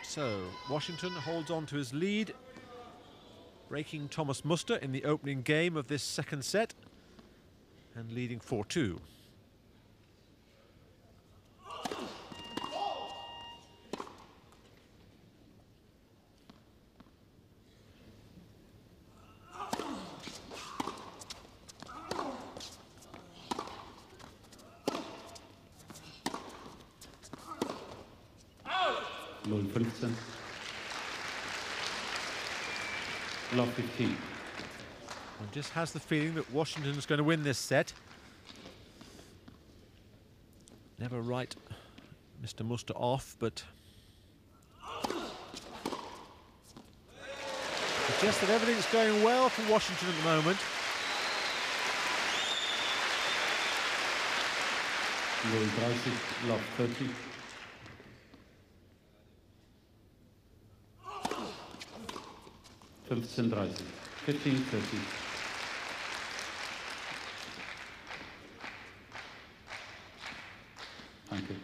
So, Washington holds on to his lead, breaking Thomas Muster in the opening game of this second set and leading 4-2. Love 15. And just has the feeling that Washington's going to win this set. Never write Mr. Muster off, but suggests that everything's going well for Washington at the moment. Love 30. Fünfzehn 30. 15-30. Danke.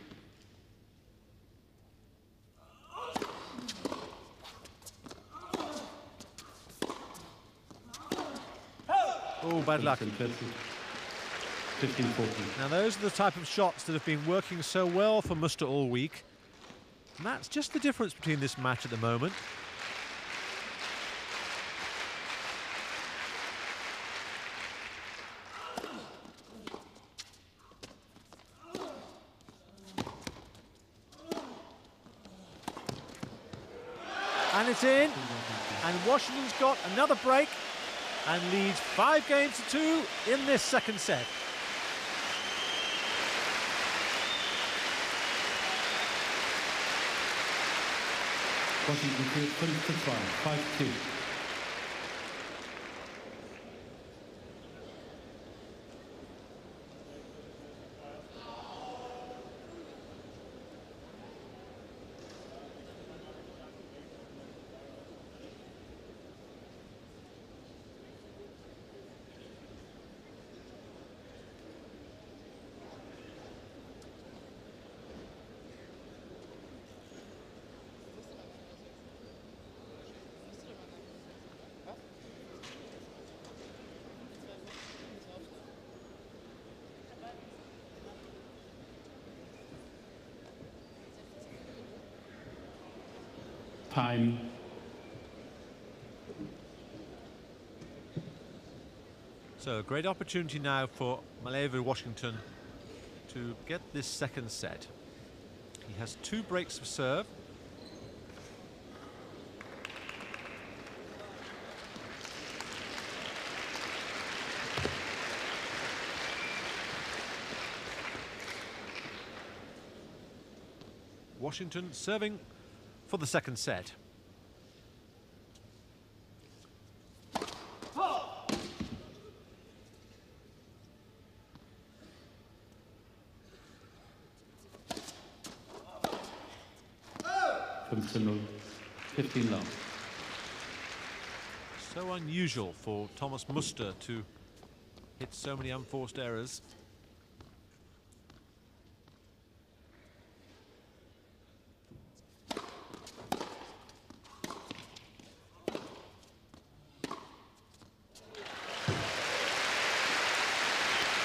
Oh, bad luck. 15-40. Now those are the type of shots that have been working so well for Muster all week. And that's just the difference between this match at the moment. And it's in, and Washington's got another break and leads 5-2 in this second set. Washington 5-2. Time. So a great opportunity now for Malivai Washington to get this second set. He has 2 breaks of serve. Washington serving for the second set. Oh. 15 love. So unusual for Thomas Muster to hit so many unforced errors.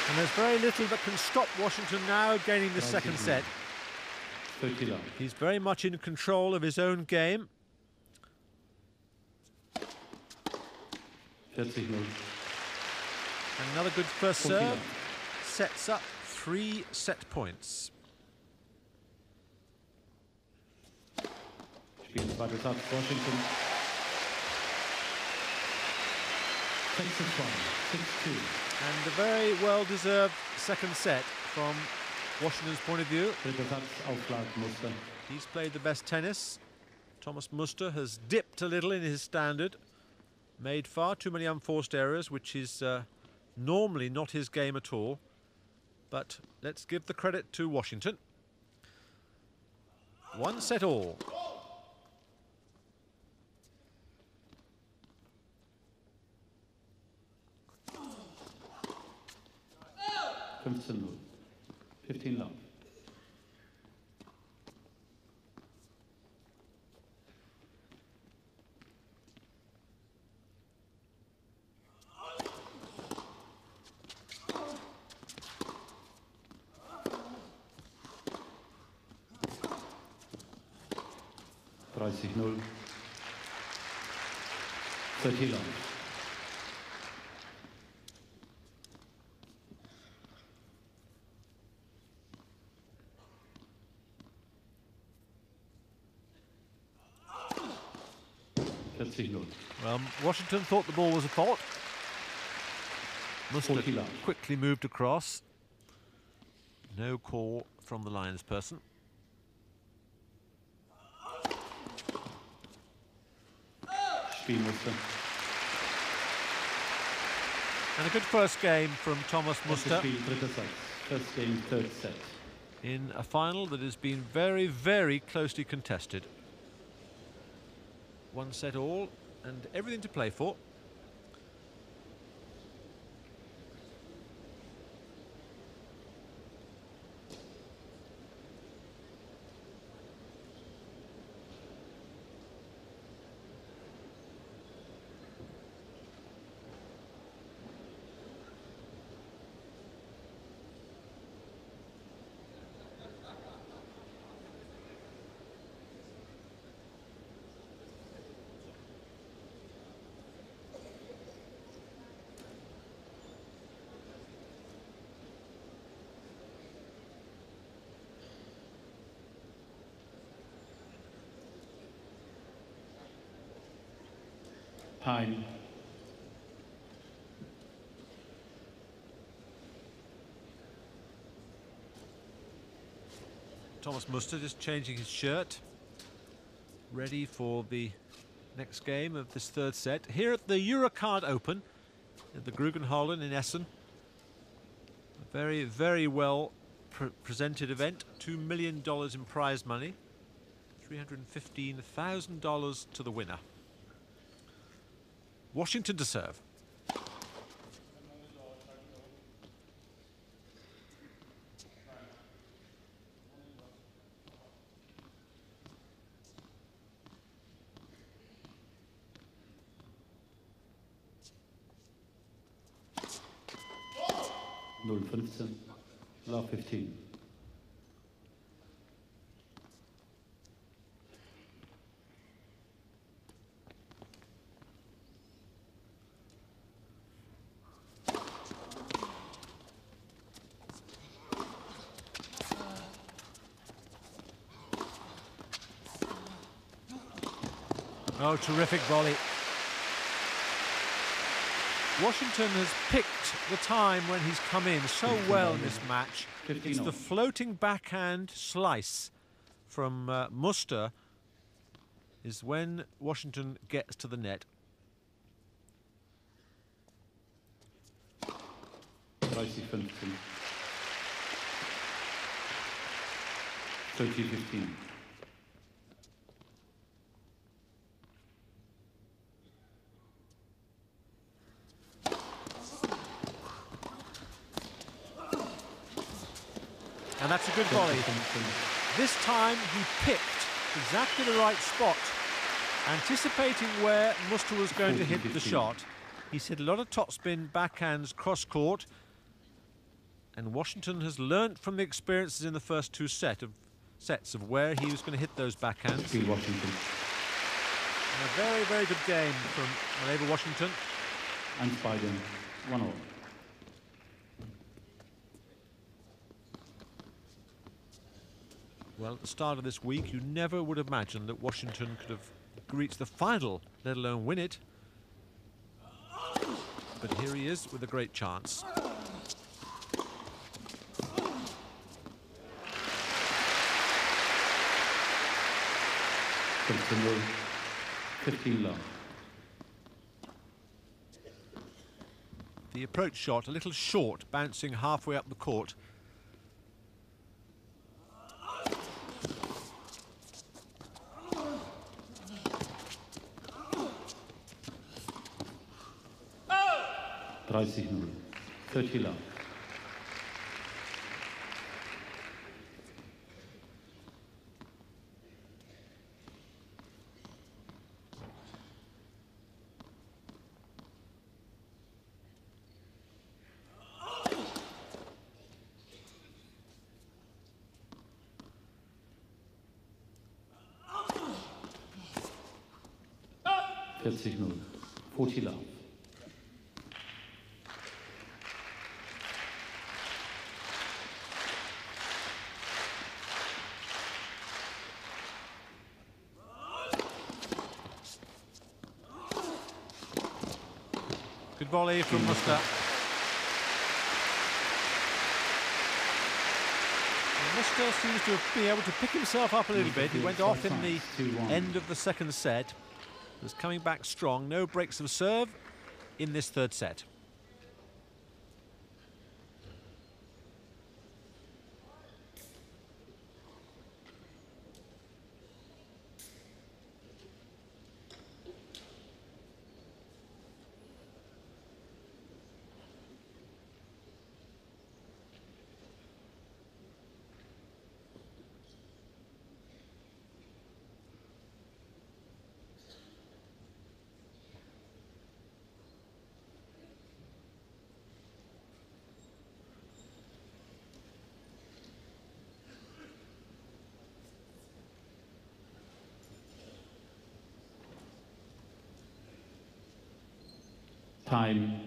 And there's very little that can stop Washington now gaining the second set. He's very much in control of his own game. Another good first serve. Sets up 3 set points. Washington. 6-2. And a very well-deserved second set from Washington's point of view. He's played the best tennis. Thomas Muster has dipped a little in his standard, made far too many unforced errors, which is normally not his game at all. But let's give the credit to Washington. 1 set all. $15 love. $30 love. Well, Washington thought the ball was a fault. Muster quickly moved across. No call from the linesperson. Spielmuster. And a good first game from Thomas Muster. First game, third set. In a final that has been very, very closely contested. One set all and everything to play for. Time. Thomas Muster just changing his shirt, ready for the next game of this third set. Here at the Eurocard Open at the Grugenhallen in Essen. A very, very well presented event. $2 million in prize money. $315,000 to the winner. Washington to serve. $0.15. Love 15. Oh, terrific volley. Washington has picked the time when he's come in so well in this match. It's the floating backhand slice from Muster is when Washington gets to the net. 30-15. 30-15. And that's a good volley. This time he picked exactly the right spot, anticipating where Muster was going to hit the shot. He's hit a lot of topspin backhands cross-court, and Washington has learnt from the experiences in the first two sets of where he was going to hit those backhands. And a very, very good game from Malivai Washington. And Biden, 1-0. Well, at the start of this week, you never would have imagined that Washington could have reached the final, let alone win it. But here he is with a great chance. Continue. 15 love. The approach shot a little short, bouncing halfway up the court. Oh! 30 love. $40 40 love. Good volley from Muster. Muster seems to have been able to pick himself up a little bit. He went off in the end of the second set. Was coming back strong. No breaks of serve in this third set. Time.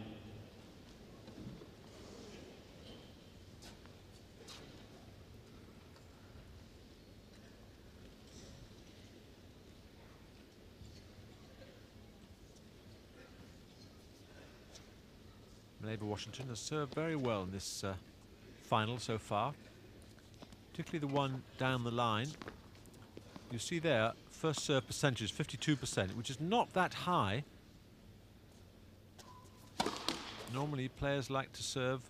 Malivai Washington has served very well in this final so far, particularly the one down the line. You see there, first serve percentage 52%, which is not that high. Normally players like to serve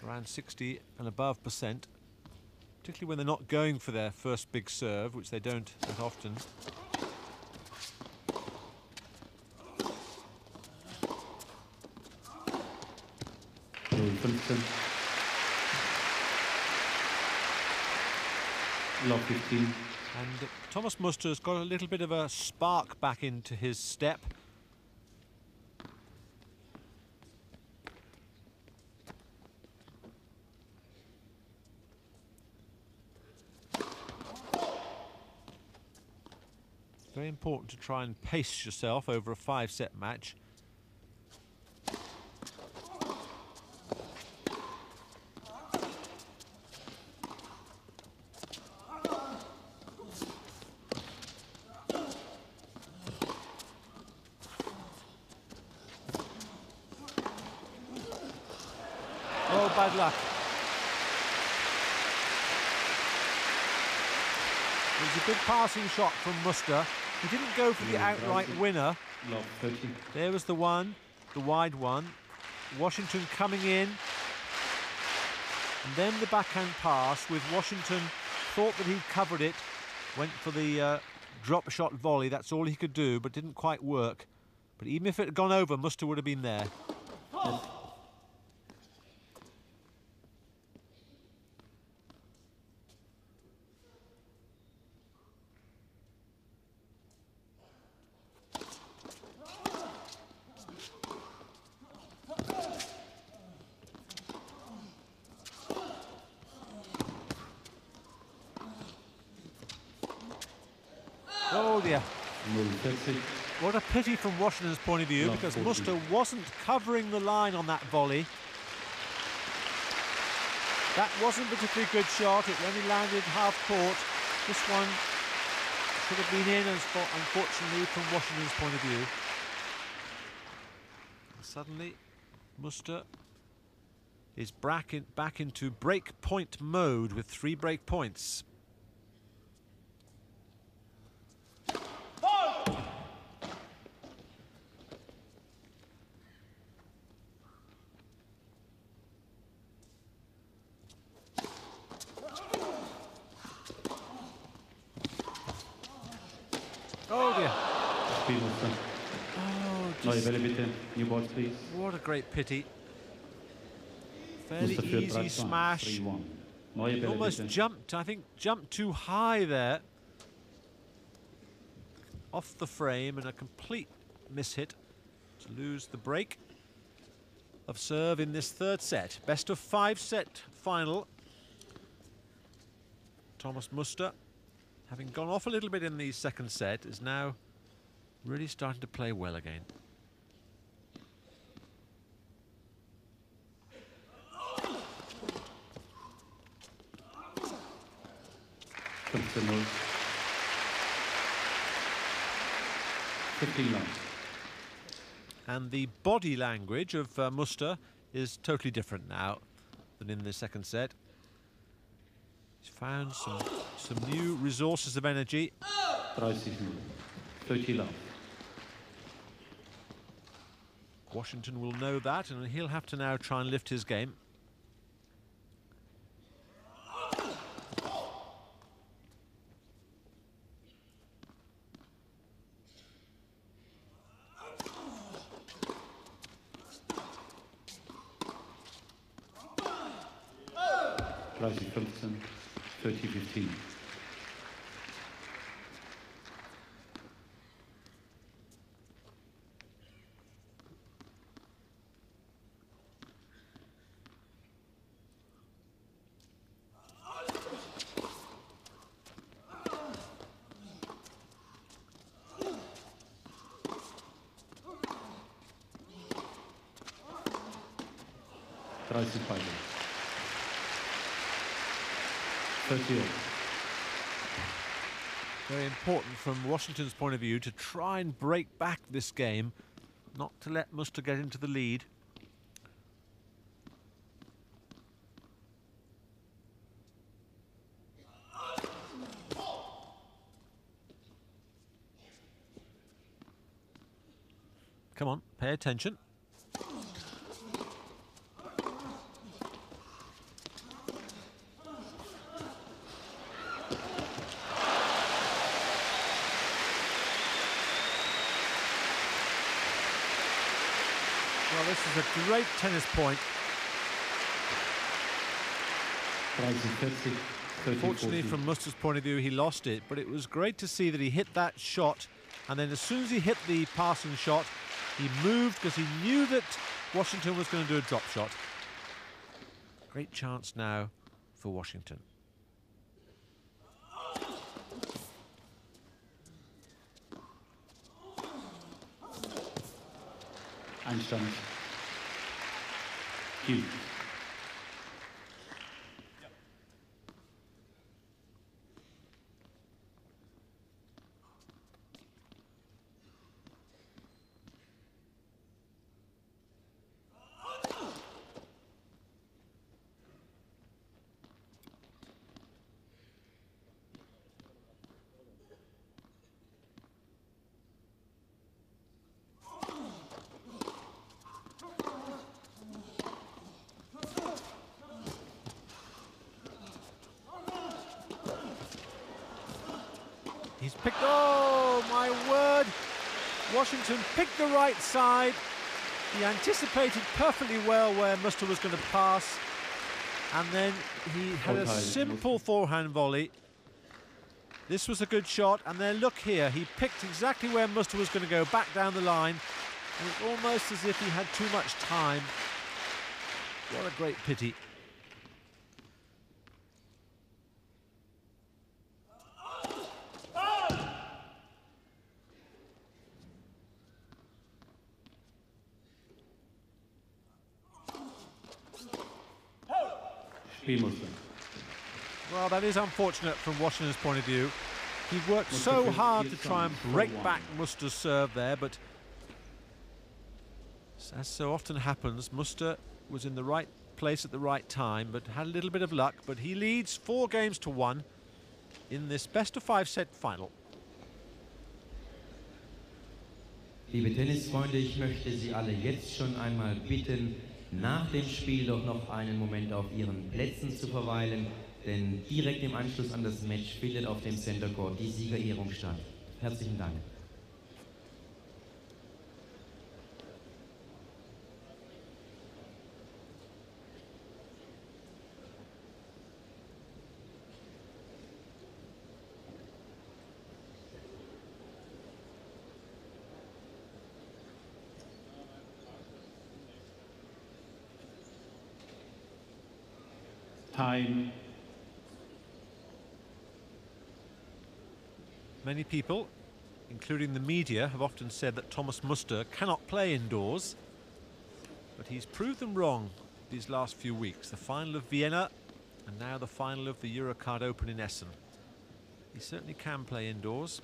around 60 and above %, particularly when they're not going for their first big serve, which they don't that often. Love 15. And Thomas Muster's got a little bit of a spark back into his step. Very important to try and pace yourself over a 5-set match. Oh, bad luck. It was a good passing shot from Muster. He didn't go for the outright winner. There was the one, the wide one. Washington coming in. And then the backhand pass with Washington thought that he'd covered it. Went for the drop shot volley. That's all he could do, but didn't quite work. But even if it had gone over, Muster would have been there. Yes. Oh dear. What a pity from Washington's point of view, because Muster wasn't covering the line on that volley. That wasn't a particularly good shot. It only landed half court. This one should have been in, unfortunately, from Washington's point of view. And suddenly, Muster is back into break point mode with 3 break points. Oh dear. New balls, please. What a great pity. Fairly easy smash. Almost jumped, I think, jumped too high there. Off the frame, and a complete mishit to lose the break of serve in this third set. Best of 5-set final. Thomas Muster, having gone off a little bit in the second set, is now really starting to play well again. And the body language of Muster is totally different now than in the second set. He's found some new resources of energy. 30 Minuten. 30 love. Washington will know that, and he'll have to now try and lift his game. Rising 15, 30-15. Very important from Washington's point of view to try and break back this game, not to let Muster get into the lead. Come on, pay attention. Well, this is a great tennis point. Fortunately, from Muster's point of view, he lost it, but it was great to see that he hit that shot, and then as soon as he hit the passing shot, he moved because he knew that Washington was going to do a drop shot. Great chance now for Washington. Einstand. Cue. He's picked, oh my word, Washington picked the right side. He anticipated perfectly well where Muster was going to pass, and then he had a simple forehand volley. This was a good shot, and then look here, he picked exactly where Muster was going to go, back down the line, and it's almost as if he had too much time. What a great pity. Well, that is unfortunate from Washington's point of view. He worked so hard to try and break back Muster's serve there, but as so often happens, Muster was in the right place at the right time, but had a little bit of luck. But he leads 4-1 in this best-of-5 set final. Liebe Tennisfreunde, ich möchte Sie alle jetzt schon einmal bitten, nach dem Spiel doch noch einen Moment auf Ihren Plätzen zu verweilen, denn direkt im Anschluss an das Match findet auf dem Center Court die Siegerehrung statt. Herzlichen Dank. Time. Many people, including the media, have often said that Thomas Muster cannot play indoors, but he's proved them wrong these last few weeks. The final of Vienna and now the final of the Eurocard Open in Essen. He certainly can play indoors.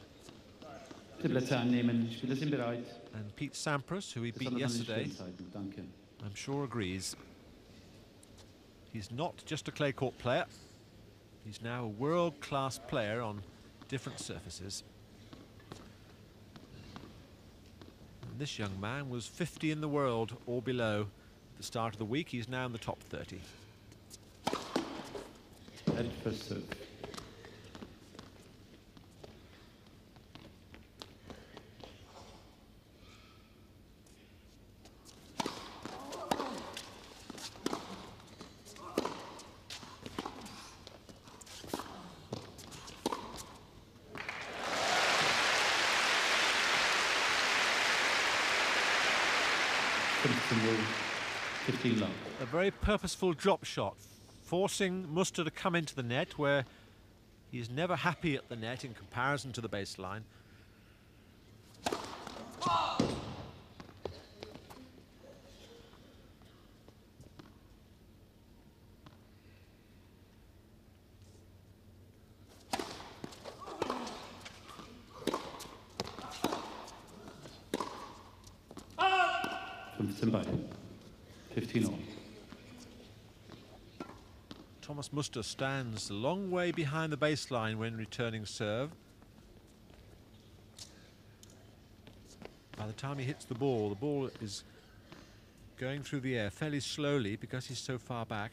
Plätze annehmen. Spieler sind bereit. And Pete Sampras, who he beat yesterday, I'm sure agrees. He's not just a clay court player. He's now a world-class player on different surfaces. And this young man was 50 in the world or below at the start of the week. He's now in the top 30. Head first serve. A very purposeful drop shot, forcing Muster to come into the net, where he's never happy at the net in comparison to the baseline. Beide. 15 all. Thomas Muster stands a long way behind the baseline when returning serve. By the time he hits the ball is going through the air fairly slowly because he's so far back.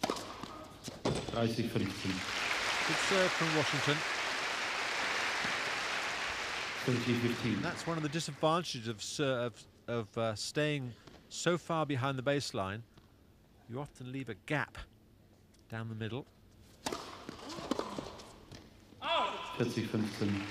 30-15. Good serve from Washington. 30-15. That's one of the disadvantages of staying so far behind the baseline. You often leave a gap down the middle. 40-15.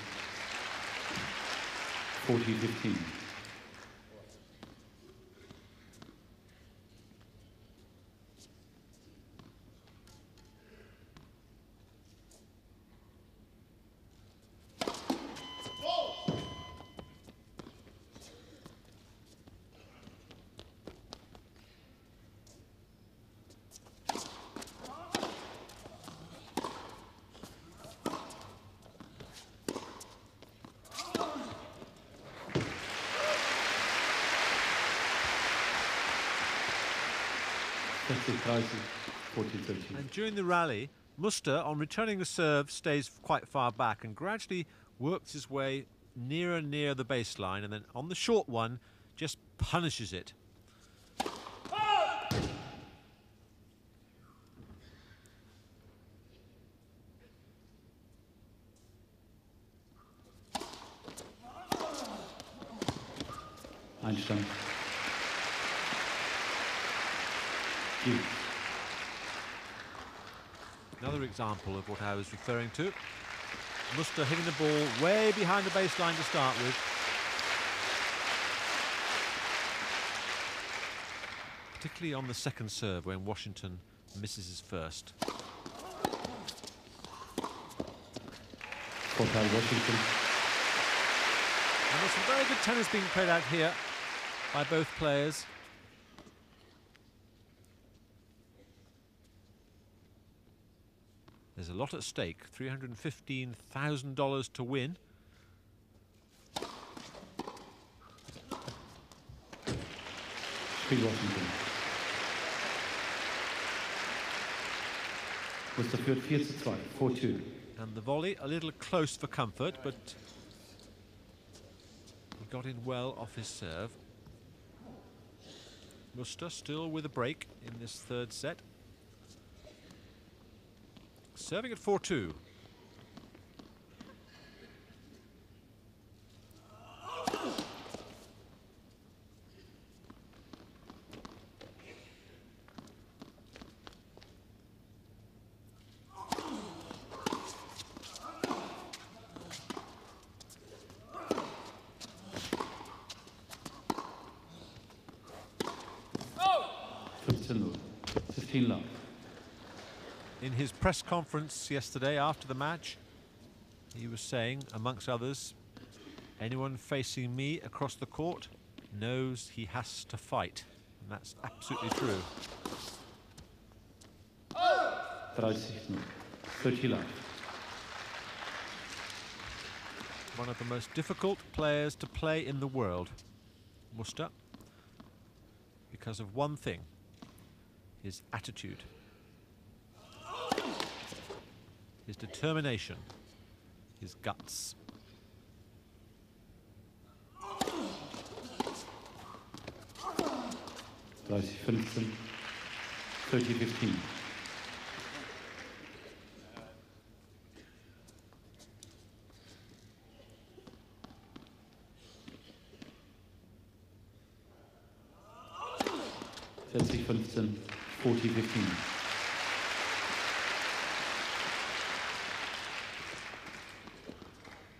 40-15. And during the rally, Muster, on returning the serve, stays quite far back and gradually works his way nearer and near the baseline, and then on the short one, just punishes it. Einstand. Another example of what I was referring to. Muster hitting the ball way behind the baseline to start with. Particularly on the second serve when Washington misses his first. Washington. And there's some very good tennis being played out here by both players. There's a lot at stake, $315,000 to win. Washington. Muster führt 4-2, 4-2. And the volley a little close for comfort, but he got in well off his serve. Muster still with a break in this third set. Serving at 4-2. Oh! 15 love. In his press conference yesterday after the match, he was saying, amongst others, anyone facing me across the court knows he has to fight. And that's absolutely true. 30 love. One of the most difficult players to play in the world, Muster, because of one thing, his attitude. his determination, his guts. Dreißig 15, 30-15. Vierzig 15, 40-15.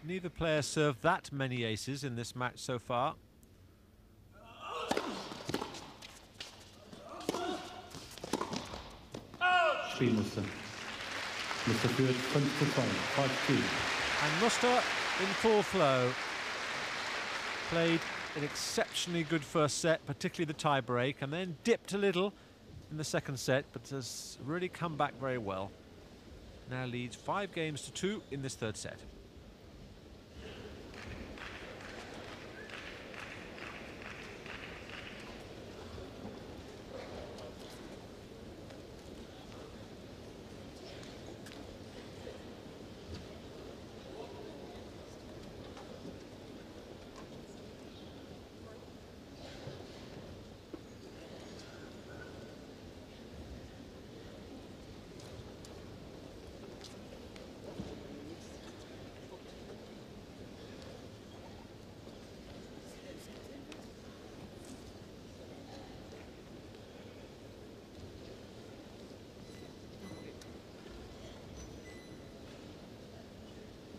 Neither player served that many aces in this match so far. Spielmuster. Muster führt 5-2, 5-2. And Muster in full flow. Played an exceptionally good first set, particularly the tie-break, and then dipped a little in the second set, but has really come back very well. Now leads 5-2 in this third set.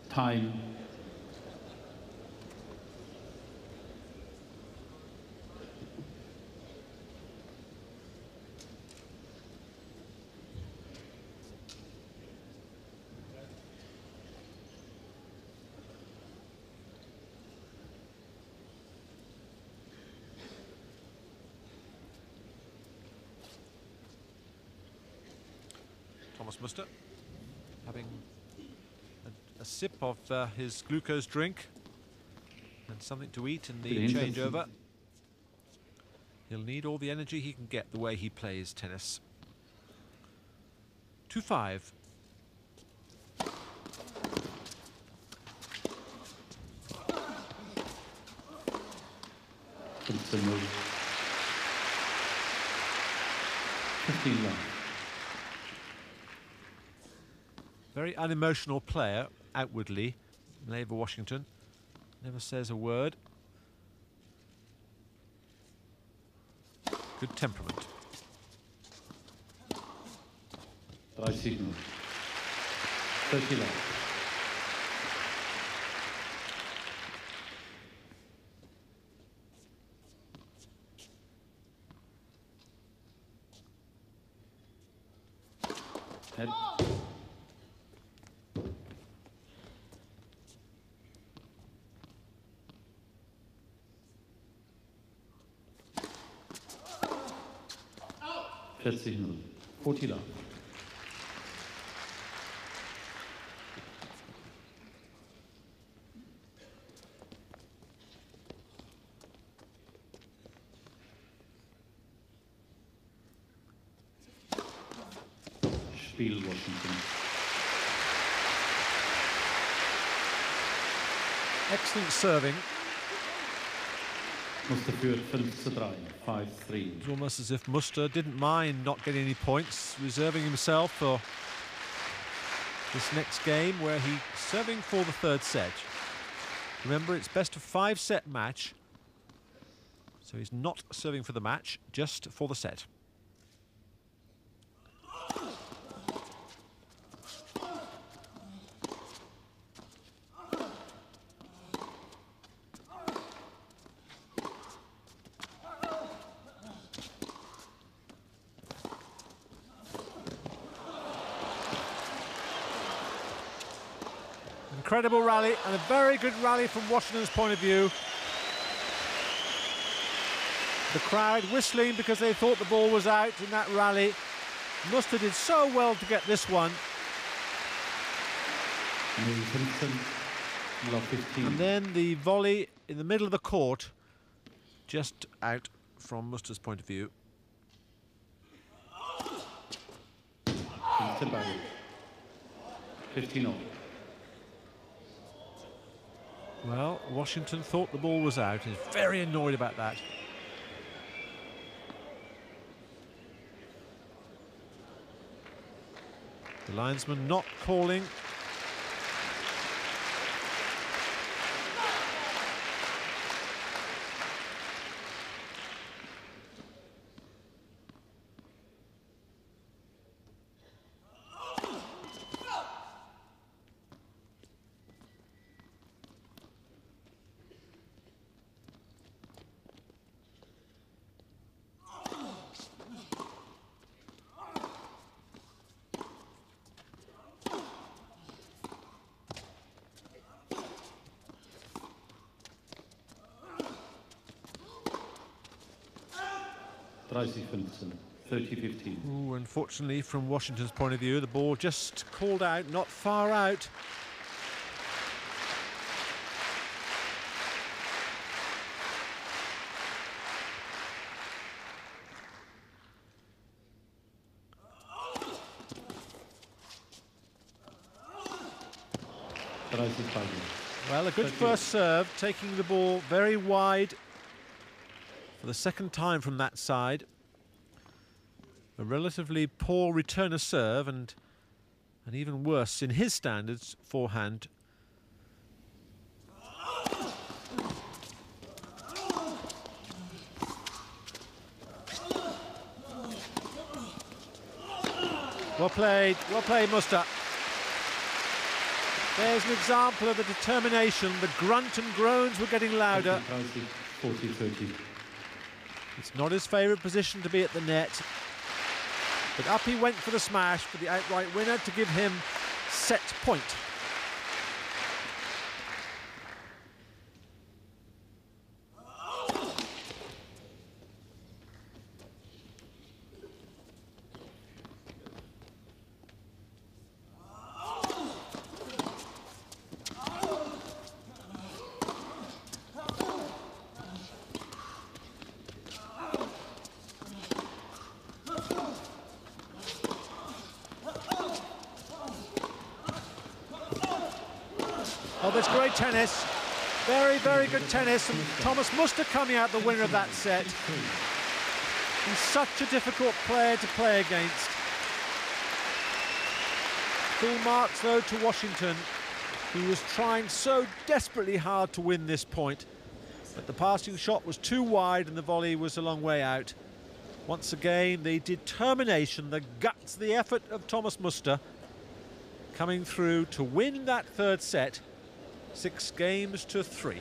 Time. Thomas Muster having a sip of his glucose drink and something to eat in the changeover. He'll need all the energy he can get the way he plays tennis. 2-5. Fünfzehn 0. 15 love. Very unemotional player outwardly, Malivai Washington. Never says a word. Good temperament. 30 0. 30 love. Head. Vierzig 0. 40 love. Spiel Washington. Excellent serving. Muster führt 5-3, 5-3. It's almost as if Muster didn't mind not getting any points, reserving himself for this next game where he's serving for the third set. Remember, it's best of 5 set match, so he's not serving for the match, just for the set. Incredible rally, and a very good rally from Washington's point of view. The crowd whistling because they thought the ball was out in that rally. Muster did so well to get this one. And then the volley in the middle of the court, just out from Muster's point of view. 15 all. Well, Washington thought the ball was out. He's very annoyed about that. The linesman not calling. Ooh, unfortunately, from Washington's point of view, the ball just called out, not far out. Well, a good first serve, taking the ball very wide for the second time from that side. A relatively poor returner serve and even worse in his standards forehand. Well played, Musta. There's an example of the determination. The grunt and groans were getting louder. 40-30. It's not his favourite position to be at the net. But up he went for the smash for the outright winner to give him set point. Oh, there's great tennis. Very, very good tennis. And Thomas Muster coming out the winner of that set. He's such a difficult player to play against. Full marks, though, to Washington, who was trying so desperately hard to win this point. But the passing shot was too wide and the volley was a long way out. Once again, the determination, the guts, the effort of Thomas Muster coming through to win that third set. 6-3.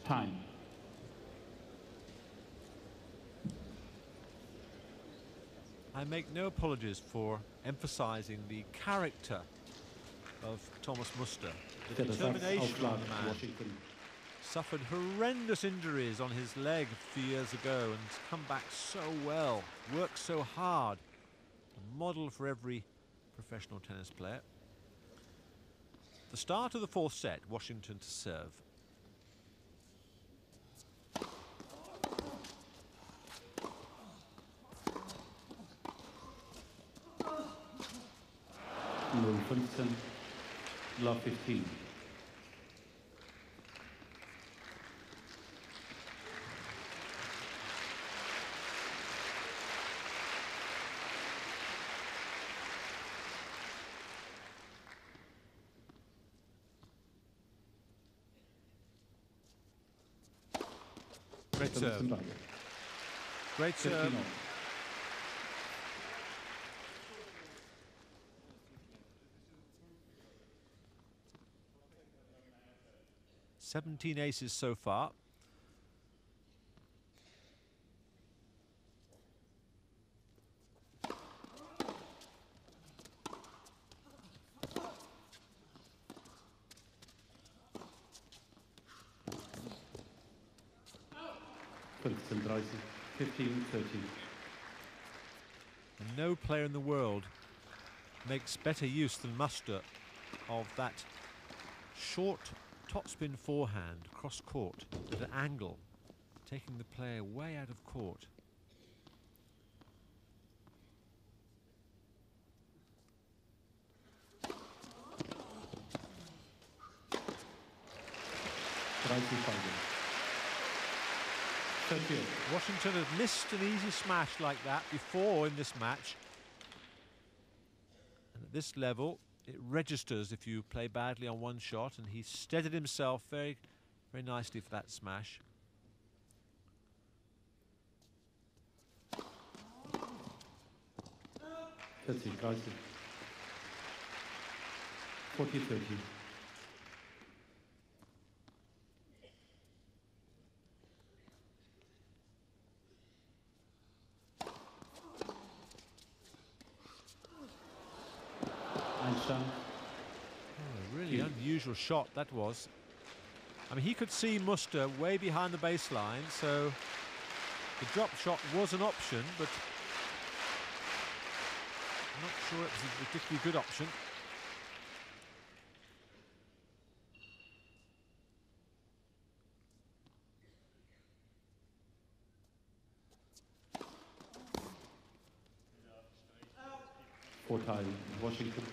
Time. I make no apologies for emphasising the character of Thomas Muster. The determination of the man. Suffered horrendous injuries on his leg a few years ago and has come back so well, worked so hard. A model for every professional tennis player. The start of the fourth set, Washington to serve. Number 15, love 15. Great serve. Great serve. 17 aces so far. 15:30, 15:30. And no player in the world makes better use than Muster of that short topspin forehand cross court at an angle, taking the player way out of court. Washington had missed an easy smash like that before in this match. And at this level, it registers if you play badly on one shot, and he steadied himself very, very nicely for that smash. Thirty, 40-30. Oh, a really unusual shot that was. I mean, he could see Muster way behind the baseline, so the drop shot was an option, but I'm not sure it was a particularly good option. Vorteil Washington.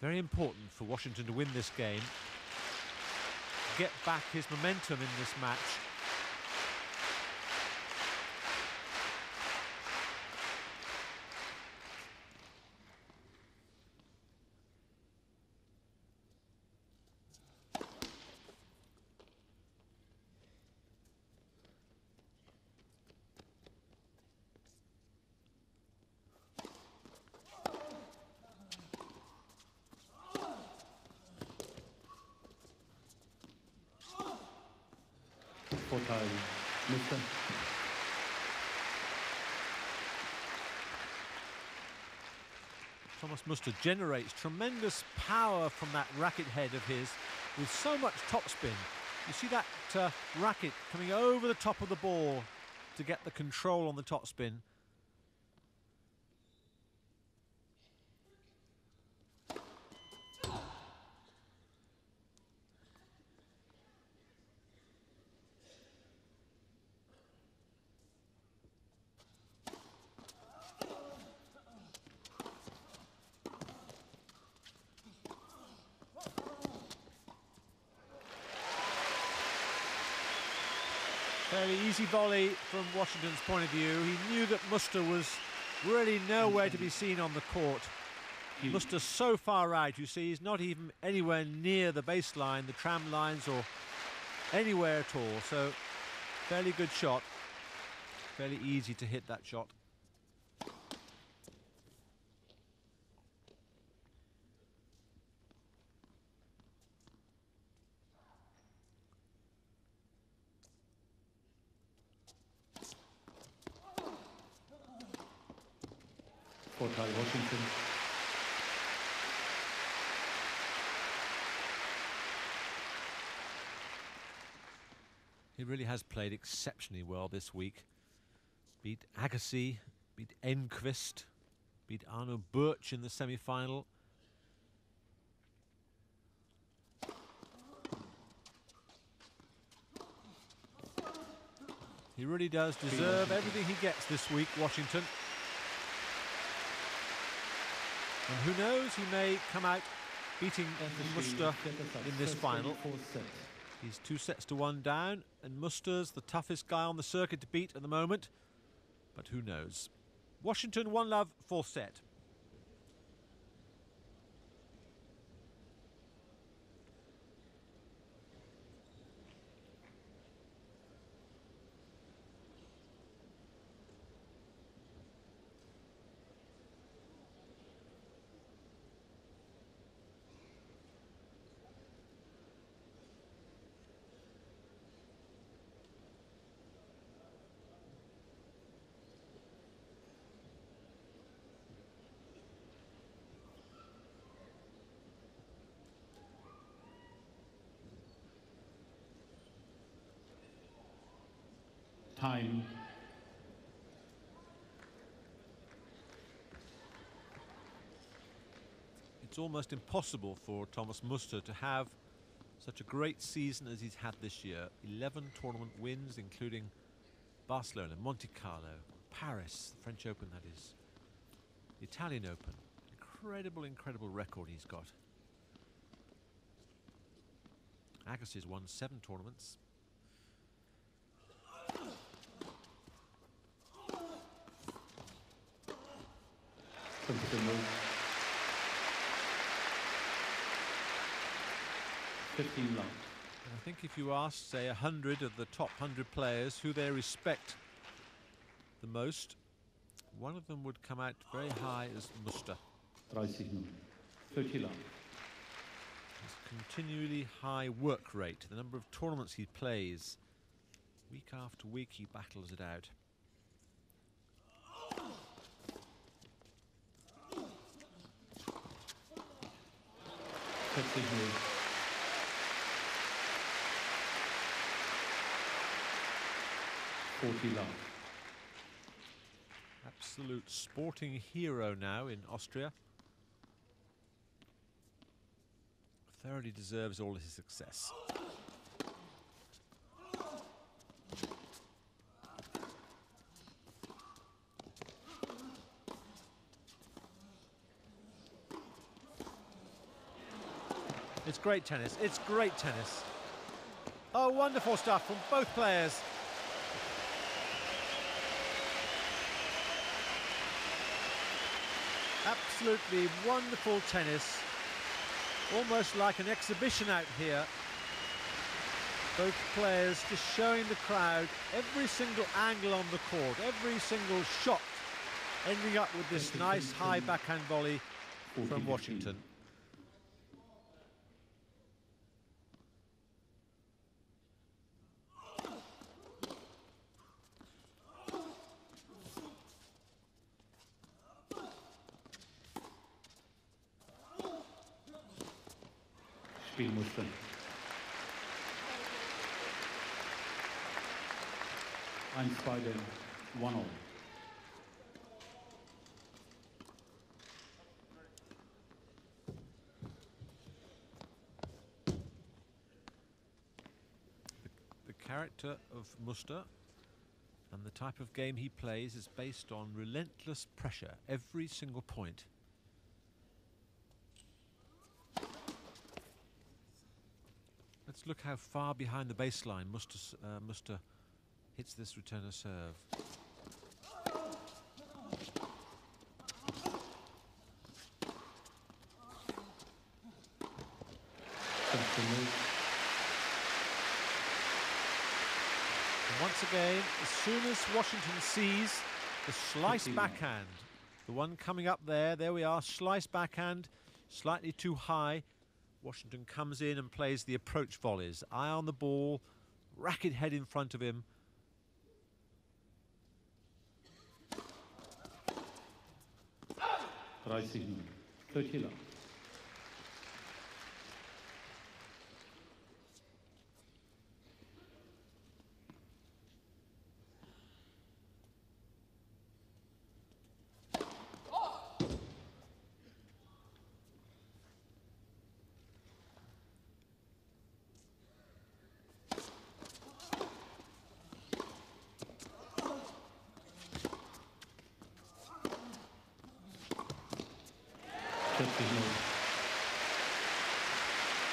Very important for Washington to win this game, get back his momentum in this match. Vorteil Muster. Thomas Muster generates tremendous power from that racket head of his with so much topspin. You see that racket coming over the top of the ball to get the control on the topspin. Fairly easy volley from Washington's point of view. He knew that Muster was really nowhere to be seen on the court. Muster's so far out, you see, he's not even anywhere near the baseline, the tram lines, or anywhere at all. So, fairly good shot. Fairly easy to hit that shot. Vorteil Washington. He really has played exceptionally well this week. Beat Agassi, beat Enquist, beat Arno Birch in the semi-final. He really does deserve everything he gets this week, Washington. And who knows, he may come out beating Muster in this final. He's 2-1 down, and Muster's the toughest guy on the circuit to beat at the moment. But who knows. Washington 1-love, fourth set. Time. It's almost impossible for Thomas Muster to have such a great season as he's had this year. 11 tournament wins, including Barcelona, Monte Carlo, Paris, the French Open that is, the Italian Open. Incredible record he's got. Agassi's won 7 tournaments. Move. 15 long. I think if you ask, say, 100 of the top 100 players who they respect the most, one of them would come out very high as Muster. 30 long. His continually high work rate, the number of tournaments he plays, week after week he battles it out. Move. 40 long. Absolute sporting hero now in Austria. Thoroughly deserves all his success. It's great tennis. It's great tennis. Oh, wonderful stuff from both players. Absolutely wonderful tennis. Almost like an exhibition out here. Both players just showing the crowd every single angle on the court, every single shot, ending up with this nice high backhand volley from Washington. Spielmuster. 1-2, 1-0. The character of Muster and the type of game he plays is based on relentless pressure every single point. Let's look how far behind the baseline Muster hits this returner serve. And once again, as soon as Washington sees the slice backhand, the one coming up there, there we are, slice backhand, slightly too high. Washington comes in and plays the approach volleys. Eye on the ball, racket head in front of him. Thirty long.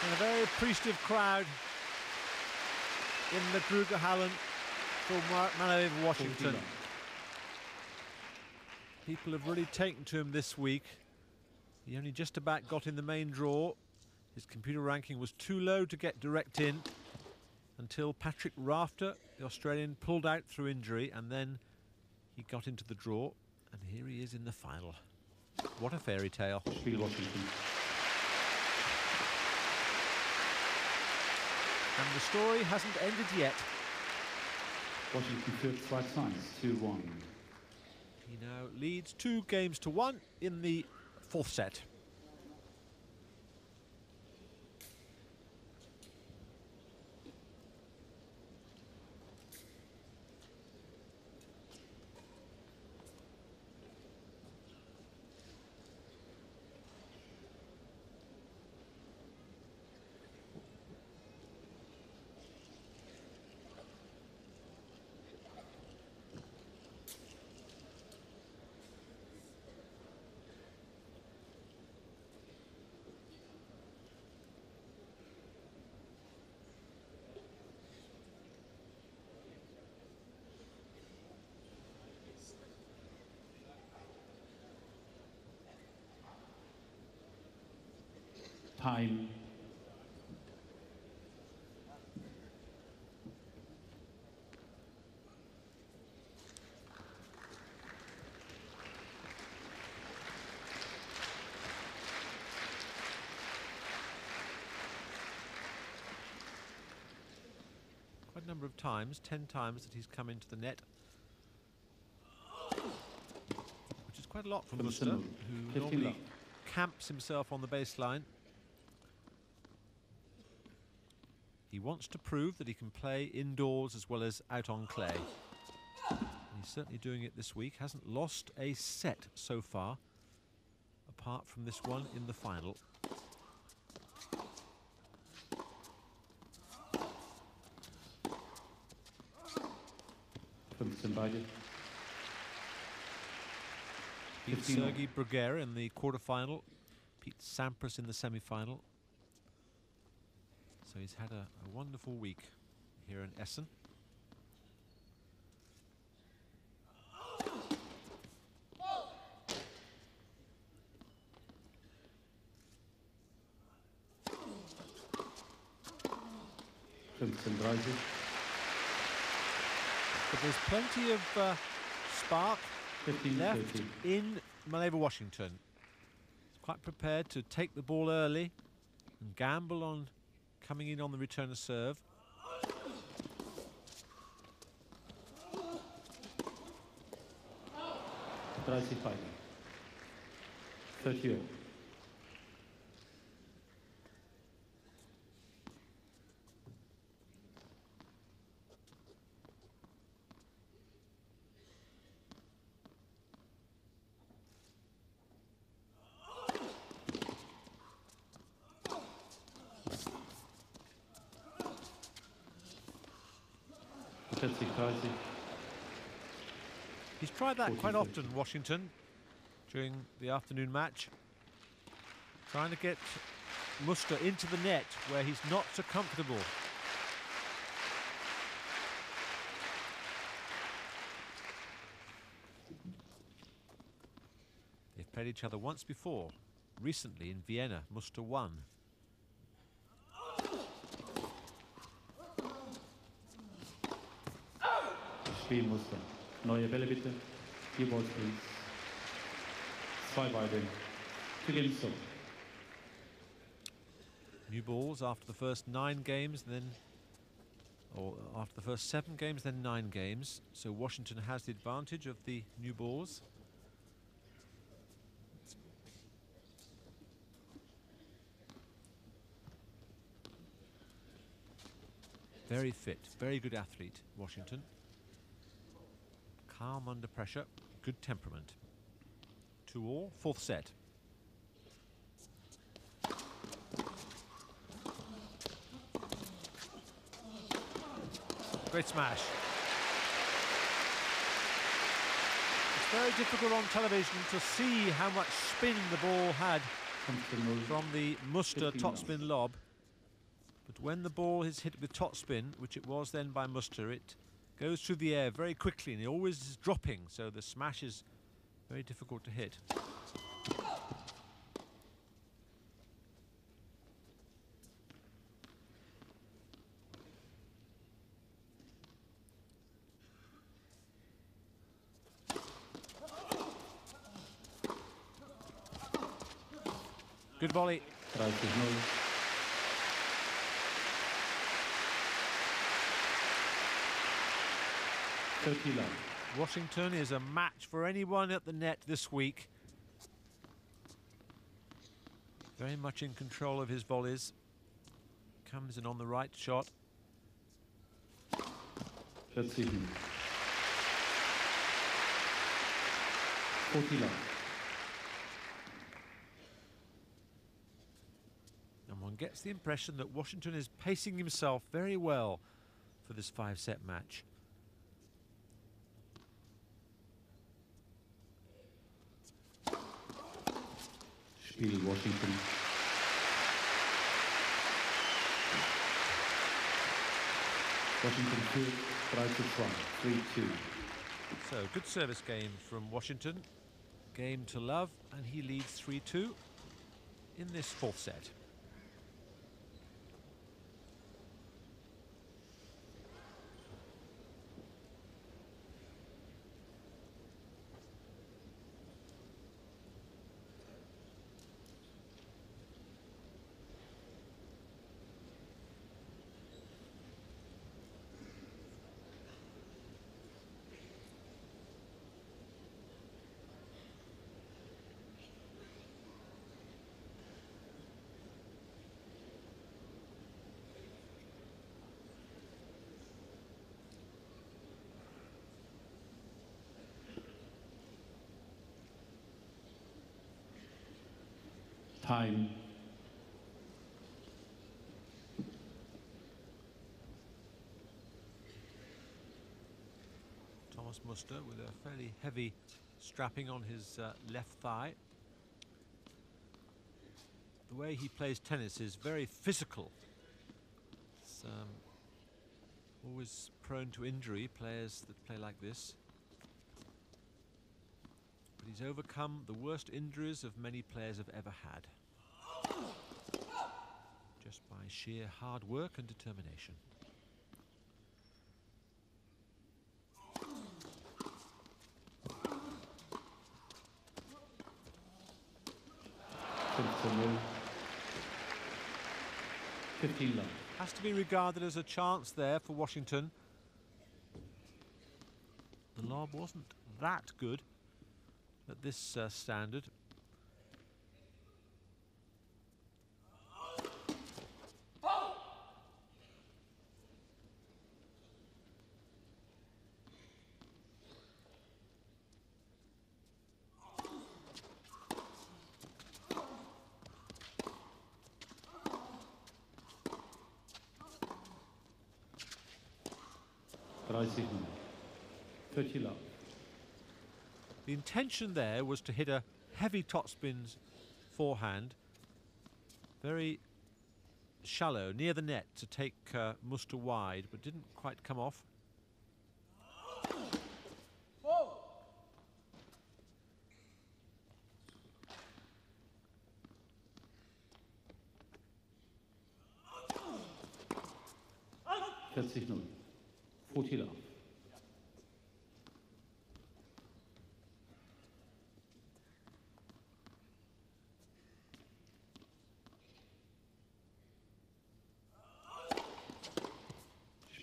And a very appreciative crowd in the Krugerhallen for Malivai, Washington. People have really taken to him this week. He only just about got in the main draw. His computer ranking was too low to get direct in until Patrick Rafter, the Australian, pulled out through injury, and then he got into the draw, and here he is in the final. What a fairy tale. And the story hasn't ended yet. Washington führt 2-1. He now leads 2-1 in the fourth set. Time. Quite a number of times, 10 times that he's come into the net, which is quite a lot from Muster, who normally camps himself on the baseline. He wants to prove that he can play indoors as well as out on clay. And he's certainly doing it this week. Hasn't lost a set so far, apart from this one in the final. Beat Sergei Bruguera in the quarter-final, beat Sampras in the semi-final. So he's had a wonderful week here in Essen. But there's plenty of spark left in Malivai, Washington. He's quite prepared to take the ball early and gamble on coming in on the return of serve. $30. 30 €. He's tried that quite often, Washington, during the afternoon match. Trying to get Muster into the net where he's not so comfortable. They've played each other once before, recently in Vienna. Muster won. Spielmuster. Neue Bälle bitte. Vier Balls, please. 2 beide. To game stop. New balls after the first 9 games, then, or after the first 7 games, then 9 games. So Washington has the advantage of the new balls. Very fit, very good athlete, Washington. Calm under pressure, good temperament. 2-all, 4th set. Great smash. It's very difficult on television to see how much spin the ball had from the Muster topspin lob. But when the ball is hit with topspin, which it was then by Muster, it goes through the air very quickly and it always is dropping, so the smash is very difficult to hit. Good volley. Washington is a match for anyone at the net this week. Very much in control of his volleys. Comes in on the right shot. 40. And one gets the impression that Washington is pacing himself very well for this 5-set match. Spiel Washington. Washington 2, 3-2. So good service game from Washington. Game to love, and he leads 3-2 in this 4th set. Time. Thomas Muster with a fairly heavy strapping on his left thigh. The way he plays tennis is very physical. It's always prone to injury, players that play like this. But he's overcome the worst injuries of many players have ever had. Just by sheer hard work and determination. Fünfzehn 15 love. Has to be regarded as a chance there for Washington. The lob wasn't that good at this standard. The intention there was to hit a heavy topspin forehand, very shallow, near the net, to take Muster wide, but didn't quite come off. $40 40 love.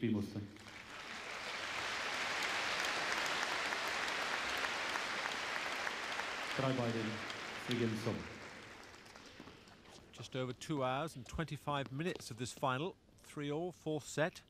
Spielmuster. Drei Beine against Sommer. Just over 2 hours and 25 minutes of this final. 3-all, fourth set.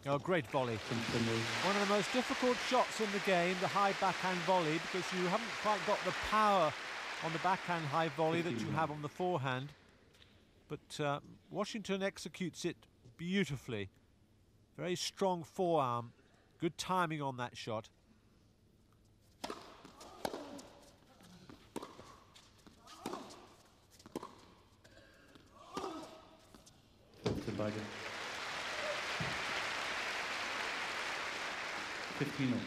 Oh, great volley. One of the most difficult shots in the game, the high backhand volley, because you haven't quite got the power on the backhand high volley that you have on the forehand. But Washington executes it beautifully. Very strong forearm. Good timing on that shot. Beide. 15 all.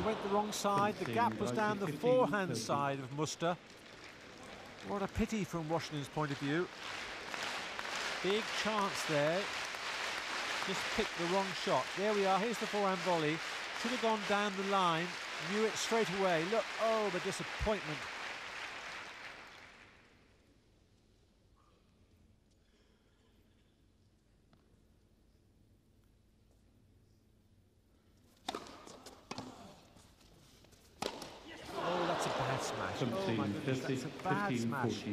Went the wrong side. The gap was down the forehand side of Muster. What a pity from Washington's point of view. Big chance there. Just picked the wrong shot. There we are. Here's the forehand volley. Should have gone down the line. Knew it straight away. Look, oh, the disappointment. Oh my goodness, that's a bad smash.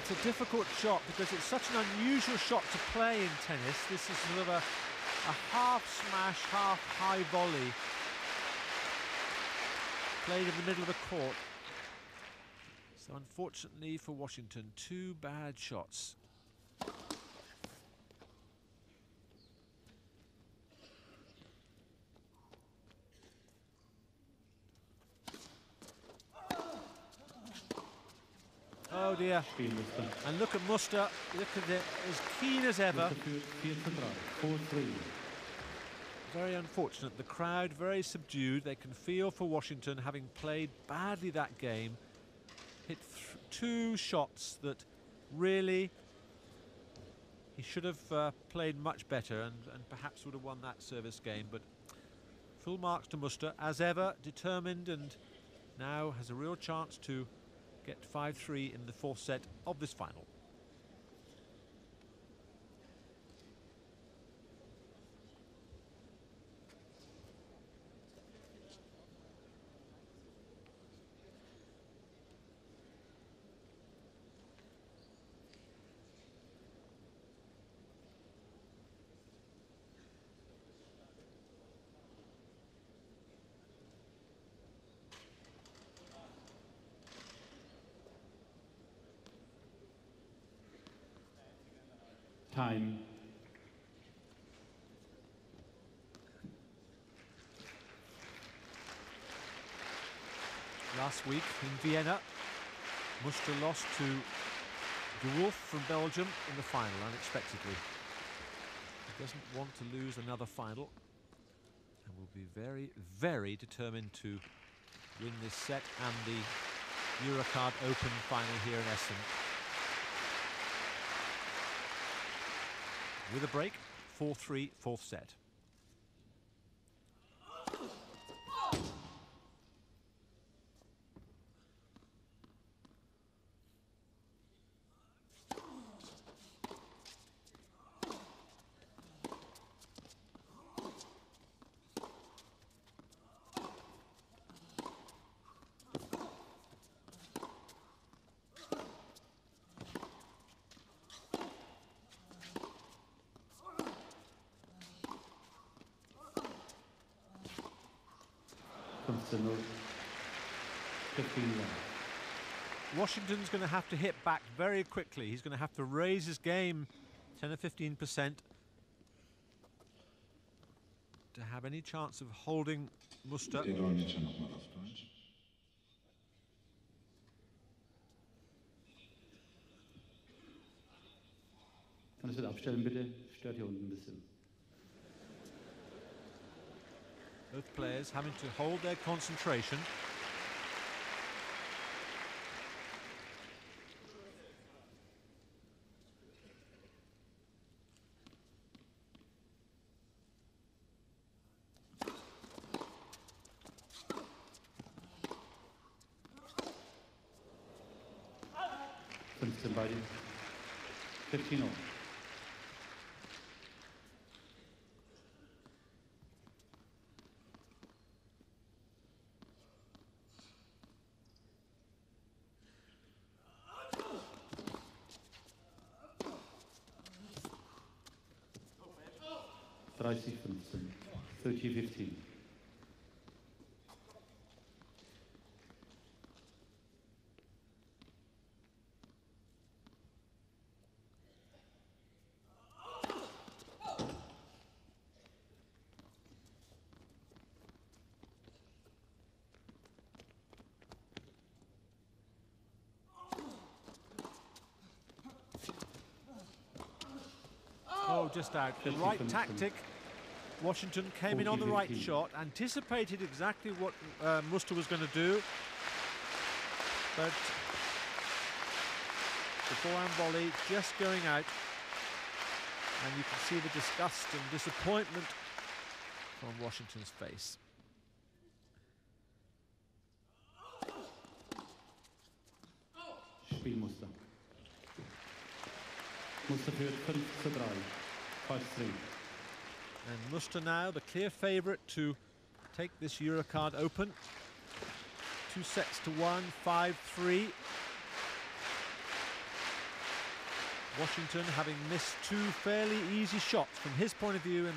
It's a difficult shot because it's such an unusual shot to play in tennis. This is sort of a half smash, half high volley played in the middle of the court. So unfortunately for Washington, two bad shots. Oh dear. Spielmuster. And look at Muster, look at it, as keen as ever. Muster führt 4-3, 4-3. Very unfortunate, the crowd very subdued. They can feel for Washington, having played badly that game. Hit two shots that really he should have played much better and perhaps would have won that service game. But full marks to Muster, as ever, determined, and now has a real chance to get 5-3 in the fourth set of this final. Time. Last week in Vienna, Muster lost to De Wolf from Belgium in the final unexpectedly. He doesn't want to lose another final and will be very, very determined to win this set and the Eurocard Open final here in Essen. With a break, 4-3, fourth set. Washington's going to have to hit back very quickly. He's going to have to raise his game 10 or 15% to have any chance of holding Muster. Kann ich das abstellen bitte? Stört hier unten ein bisschen. Both players having to hold their concentration. By 15 all. Dreißig 15, 30-15. Oh, just out. The right tactic. Washington came in on the right shot, anticipated exactly what Muster was going to do, but the forehand volley just going out, and you can see the disgust and disappointment on Washington's face. Spielmuster. Muster führt 5-3, 5-3. And Muster now the clear favourite to take this Eurocard Open. 2-1, 5-3. Washington having missed two fairly easy shots from his point of view in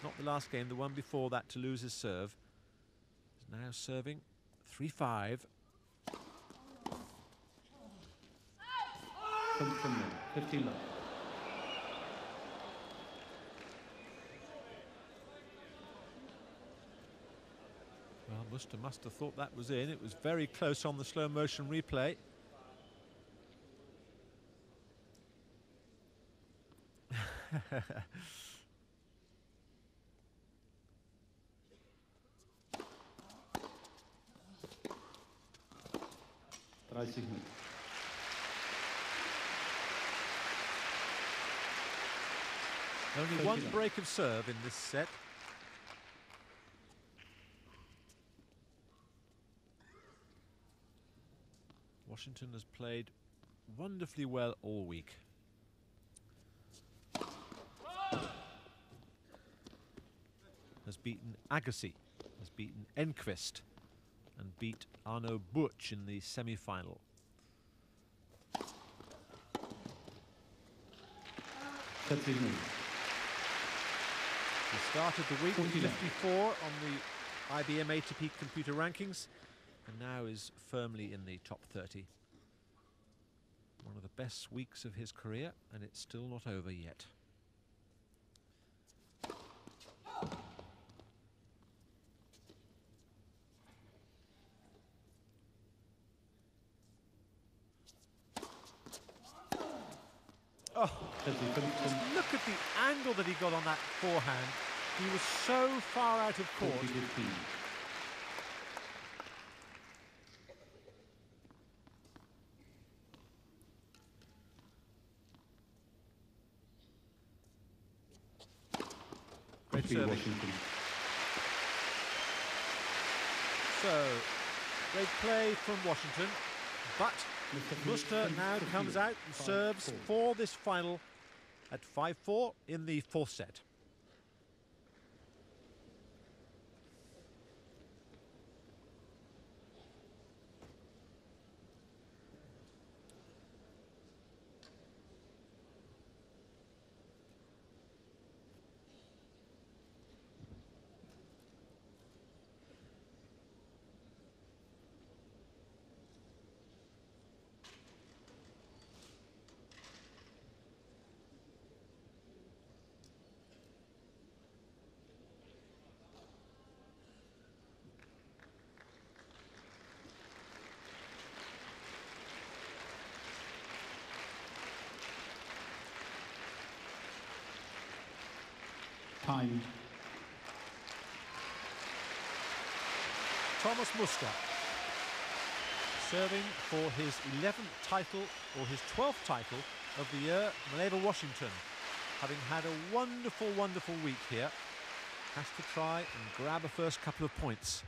not the last game, the one before that, to lose his serve. He's now serving 3-5. 15 love. Well, Muster must have thought that was in. It was very close on the slow motion replay. Only one break of serve in this set. Washington has played wonderfully well all week. Has beaten Agassi, has beaten Enquist, and beat Arno Butch in the semi-final. He started the week with 54 on the IBM ATP computer rankings, and now is firmly in the top 30. One of the best weeks of his career, and it's still not over yet. Oh, look at the angle that he got on that forehand. He was so far out of court. Great serving. So, great play from Washington, but Muster now comes out and serves for this final at 5-4 in the fourth set. Time. Thomas Muster serving for his 11th title or his 12th title of the year. Malivai Washington, having had a wonderful, wonderful week here, has to try and grab a first couple of points.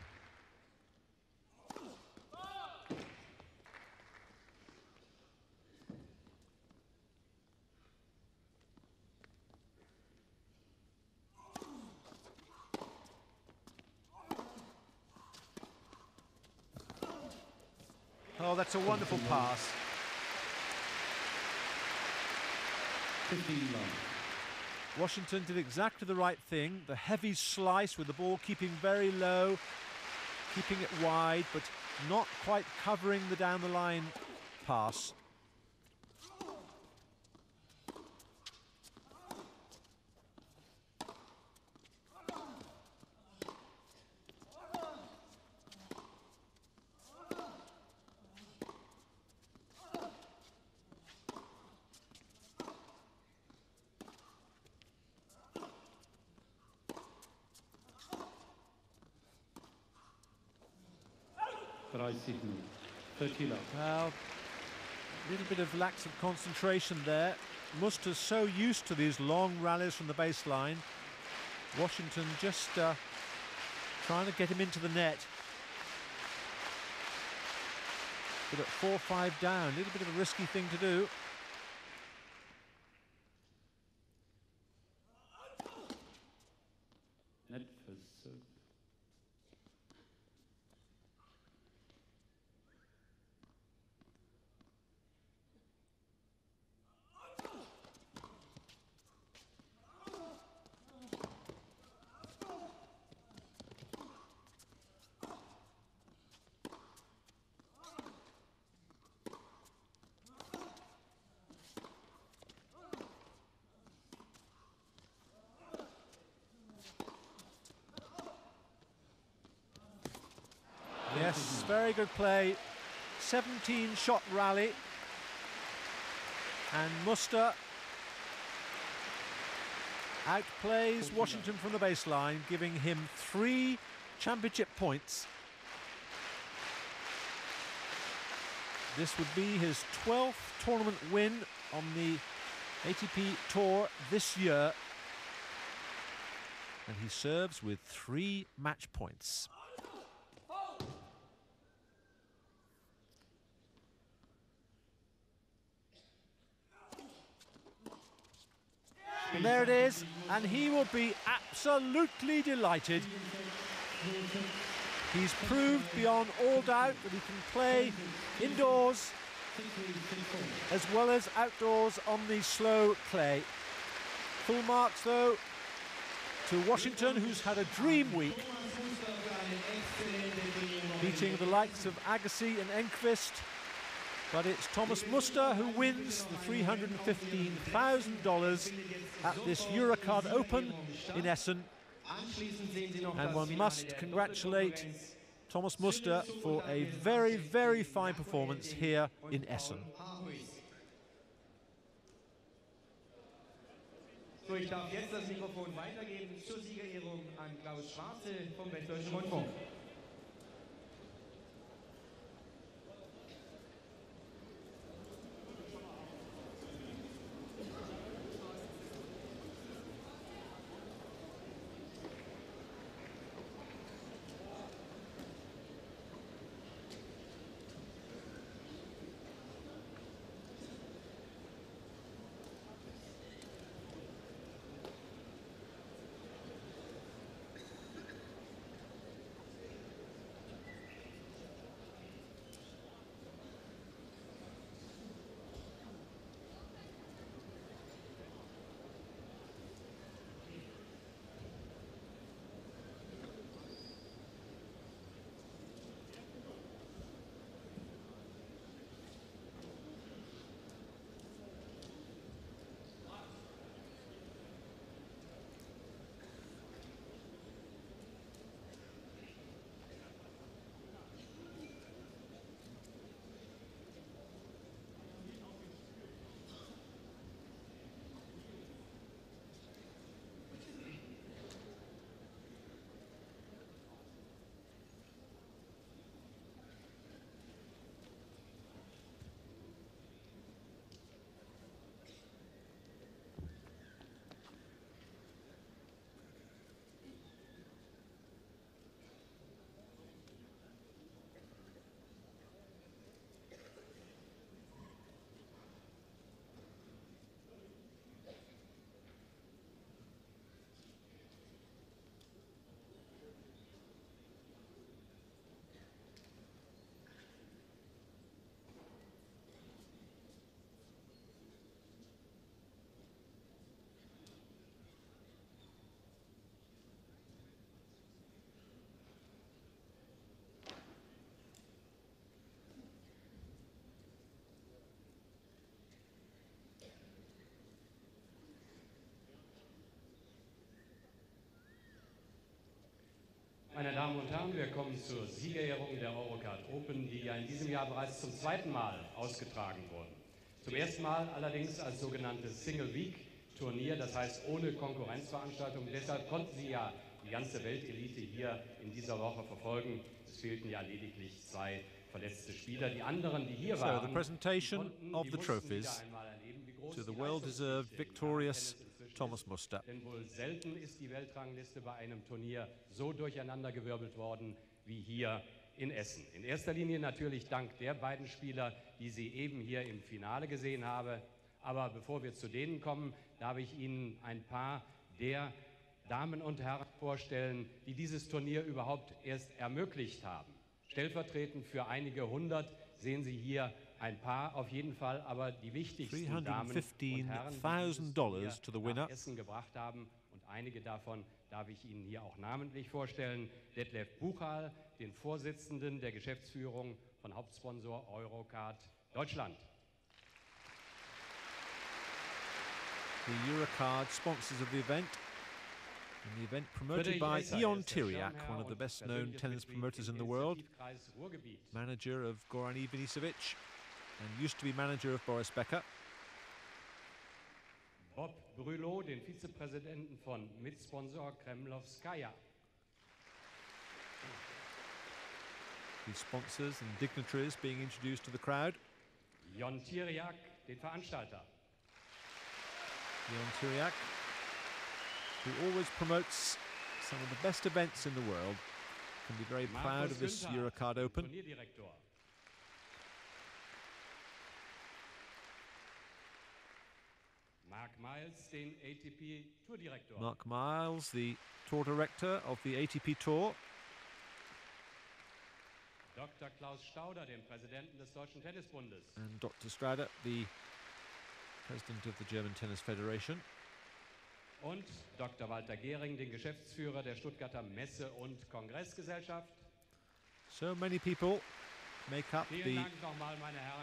Oh, that's a wonderful pass. 15 love. Washington did exactly the right thing. The heavy slice with the ball keeping very low, keeping it wide, but not quite covering the down the line pass. Well, a little bit of lack of concentration there. Muster's so used to these long rallies from the baseline. Washington just trying to get him into the net. But at 4-5 down, a little bit of a risky thing to do. Net for serve. Yes, very good play. 17-shot rally. And Muster outplays Washington from the baseline, giving him 3 championship points. This would be his 12th tournament win on the ATP Tour this year. And he serves with 3 match points. And there it is, and he will be absolutely delighted. He's proved beyond all doubt that he can play indoors as well as outdoors on the slow clay. Full marks though to Washington, who's had a dream week, beating the likes of Agassi and Enqvist. But it's Thomas Muster who wins the $315,000 at this Eurocard Open in Essen. And one must congratulate Thomas Muster for a very, very fine performance here in Essen. So, ich darf jetzt das Mikrofon weitergeben zur Siegerehrung an Klaus Schwarze vom Westdeutschen Rundfunk. Meine Damen und Herren, wir kommen zur Siegerehrung der Eurocard Open, die ja in diesem Jahr bereits zum 2. Mal ausgetragen wurden. Zum ersten Mal allerdings als sogenanntes Single-Week-Turnier, das heißt ohne Konkurrenzveranstaltung. Deshalb konnten Sie ja die ganze Weltelite hier in dieser Woche verfolgen. Es fehlten ja lediglich 2 verletzte Spieler. Die anderen, die hier waren, the presentation of the trophies to the well-deserved victorious Thomas Muster. Denn wohl selten ist die Weltrangliste bei einem Turnier so durcheinandergewirbelt worden wie hier in Essen. In erster Linie natürlich dank der beiden Spieler, die Sie eben hier im Finale gesehen haben. Aber bevor wir zu denen kommen, darf ich Ihnen ein paar der Damen und Herren vorstellen, die dieses Turnier überhaupt erst ermöglicht haben. Stellvertretend für einige hundert sehen Sie hier ein paar auf jeden Fall, aber die wichtigsten Damen und Herren, die dieses Turnier nach Essen gebracht haben. Und einige davon darf ich Ihnen hier auch namentlich vorstellen. Detlef Buchal, den Vorsitzenden der Geschäftsführung von Hauptsponsor Eurocard Deutschland. The Eurocard sponsors of the event. And the event promoted by Ion Tiriac, one of the best-known tennis promoters in the world, manager of Goran Ivanisevic, and used to be manager of Boris Becker. Bob Brülot, den Vizepräsidenten von Mitsponsor Kremlovskaya. The sponsors and dignitaries being introduced to the crowd. Jon Tiriak, den Veranstalter. Jon Tiriak, who always promotes some of the best events in the world, can be very proud of this Eurocard Open. Turnierdirektor. Mark Miles, den ATP Tourdirektor. Mark Miles, the tour director of the ATP Tour. Dr. Klaus Stauder, den Präsidenten des Deutschen Tennisbundes. And Dr. Strada, the president of the German Tennis Federation. Und Dr. Walter Gehring, den Geschäftsführer der Stuttgarter Messe- und Kongressgesellschaft. So many people make up the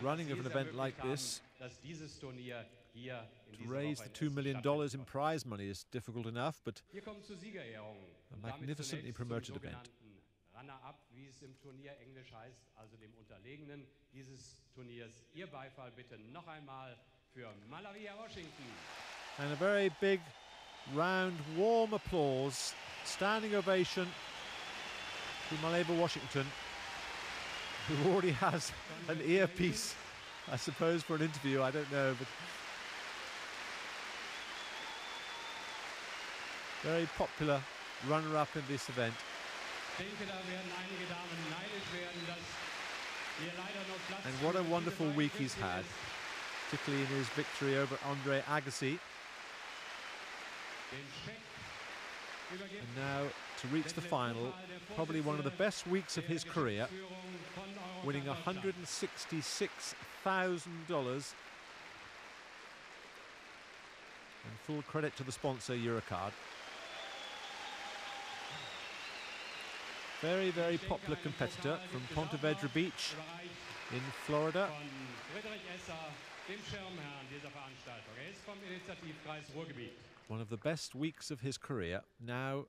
running of an event like this. Dass dieses Turnier hier in To raise the $2 million in prize money is difficult enough, but Hier kommt zur Siegerehrung. a magnificently promoted event. Runner-up, wie es im Turnier Englisch heißt, also dem Unterlegenen dieses Turniers. Ihr Beifall bitte noch einmal für Malivai Washington. And a very big, round, warm applause, standing ovation to Malivai Washington, who already has an earpiece, I suppose, for an interview, I don't know, but very popular runner-up in this event. And what a wonderful week he's had, particularly in his victory over Andre Agassi. And now to reach the final, probably one of the best weeks of his career, winning $166,000. And full credit to the sponsor, Eurocard. Very, very popular competitor from Ponte Vedra Beach in Florida. One of the best weeks of his career, now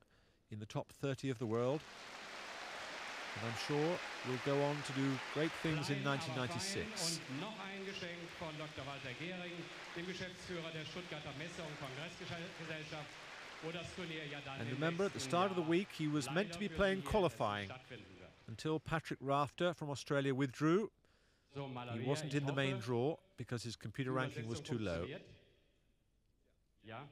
in the top 30 of the world. And I'm sure will go on to do great things in 1996. And remember, at the start of the week, he was meant to be playing qualifying until Patrick Rafter from Australia withdrew. He wasn't in the main draw because his computer ranking was too low. Ja,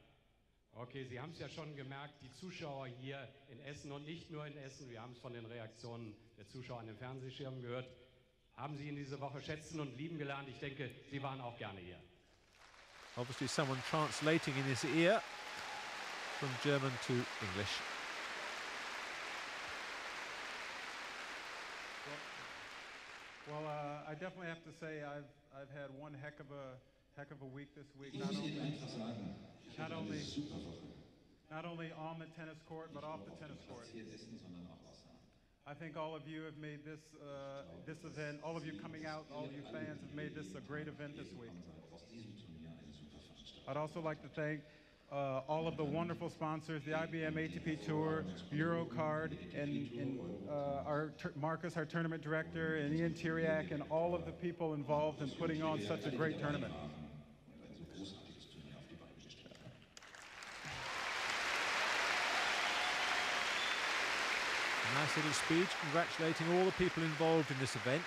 okay, Sie haben es ja schon gemerkt, die Zuschauer hier in Essen und nicht nur in Essen, wir haben es von den Reaktionen der Zuschauer an den Fernsehschirmen gehört, haben Sie in dieser Woche schätzen und lieben gelernt. Ich denke, Sie waren auch gerne hier. Obviously someone translating in his ear from German to English. Well, I definitely have to say I've had one heck of a week this week. Not only on the tennis court, but off the tennis court. I think all of you have made this this event. All of you coming out, all of you fans have made this a great event this week. I'd also like to thank all of the wonderful sponsors, the IBM ATP Tour, Eurocard, and Marcus, our tournament director, and Ian Tiriak, and all of the people involved in putting on such a great tournament. A nice little speech congratulating all the people involved in this event.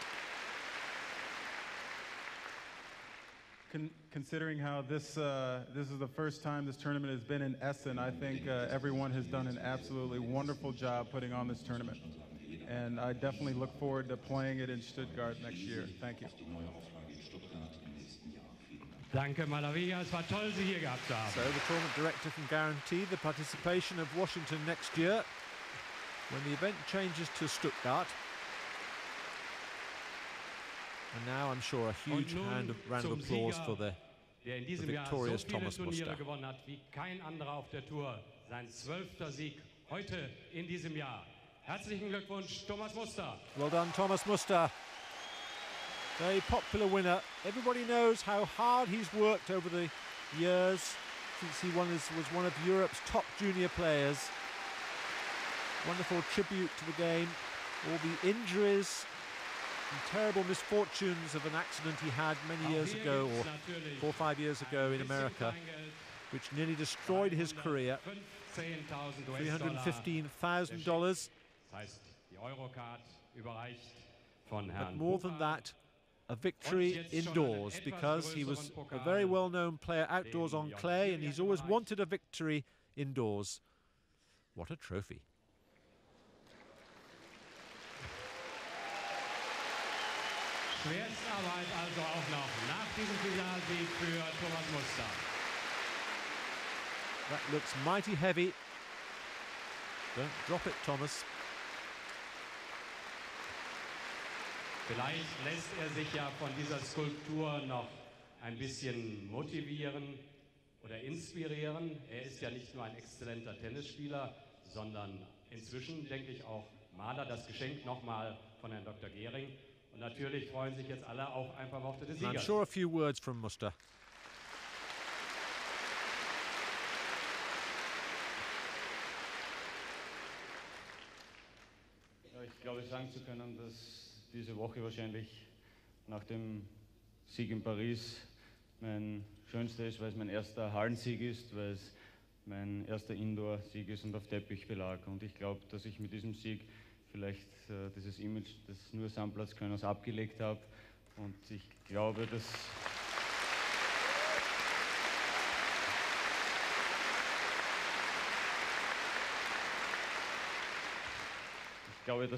Considering how this is the first time this tournament has been in Essen, I think everyone has done an absolutely wonderful job putting on this tournament. And I definitely look forward to playing it in Stuttgart next year. Thank you. Danke, Malivai, es war toll, Sie hier gehabt zu haben. So the tournament director can guarantee the participation of Washington next year when the event changes to Stuttgart. And now I'm sure a huge round of applause for the victorious Thomas Muster. Gewonnen hat wie kein anderer auf der Tour. Sein 12. Sieg heute in diesem Jahr. Herzlichen Glückwunsch, Thomas Muster. Well done, Thomas Muster. Very popular winner. Everybody knows how hard he's worked over the years since he was one of Europe's top junior players. Wonderful tribute to the game. All the injuries and terrible misfortunes of an accident he had many years ago, or 4 or 5 years ago in America. which nearly destroyed his career. $315,000. But more than that, a victory indoors, because he was a very well-known player outdoors on clay, and he's always wanted a victory indoors. What a trophy. Schwerstarbeit also auch noch nach diesem Finalsieg für Thomas Muster. That looks mighty heavy. Don't drop it, Thomas. Vielleicht lässt sich ja von dieser Skulptur noch ein bisschen motivieren oder inspirieren. Er ist ja nicht nur ein exzellenter Tennisspieler, sondern inzwischen, denke ich, auch Maler. Das Geschenk nochmal von Herrn Dr. Gehring. Und natürlich freuen sich jetzt alle auf ein paar Worte des Siegers. I'm sure a few words from Muster. Ja, ich glaube, sagen zu können, dass diese Woche wahrscheinlich nach dem Sieg in Paris mein schönster ist, weil es mein erster Hallensieg ist, weil es mein erster Indoor-Sieg ist und auf Teppichbelag. Und ich glaube, dass ich mit diesem Sieg vielleicht dieses Image des nur Sandplatzkönners abgelegt habe. Und ich glaube, dass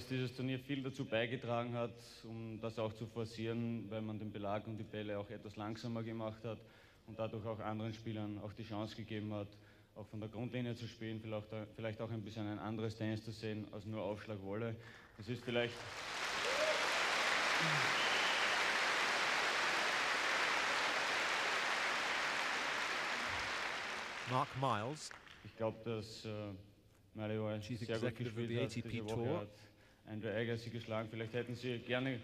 dieses Turnier viel dazu beigetragen hat, um das auch zu forcieren, weil man den Belag und die Bälle auch etwas langsamer gemacht hat und dadurch auch anderen Spielern auch die Chance gegeben hat, auch von der Grundlinie zu spielen, vielleicht auch ein bisschen ein anderes Tennis zu sehen als nur Aufschlagwolle. Das ist vielleicht Mark Miles, ich glaube, dass Malivai Chief sehr gut Executive of the gespielt hat. ATP Diese Woche Tour. hat Andre Agassi geschlagen. Vielleicht hätten sie gerne...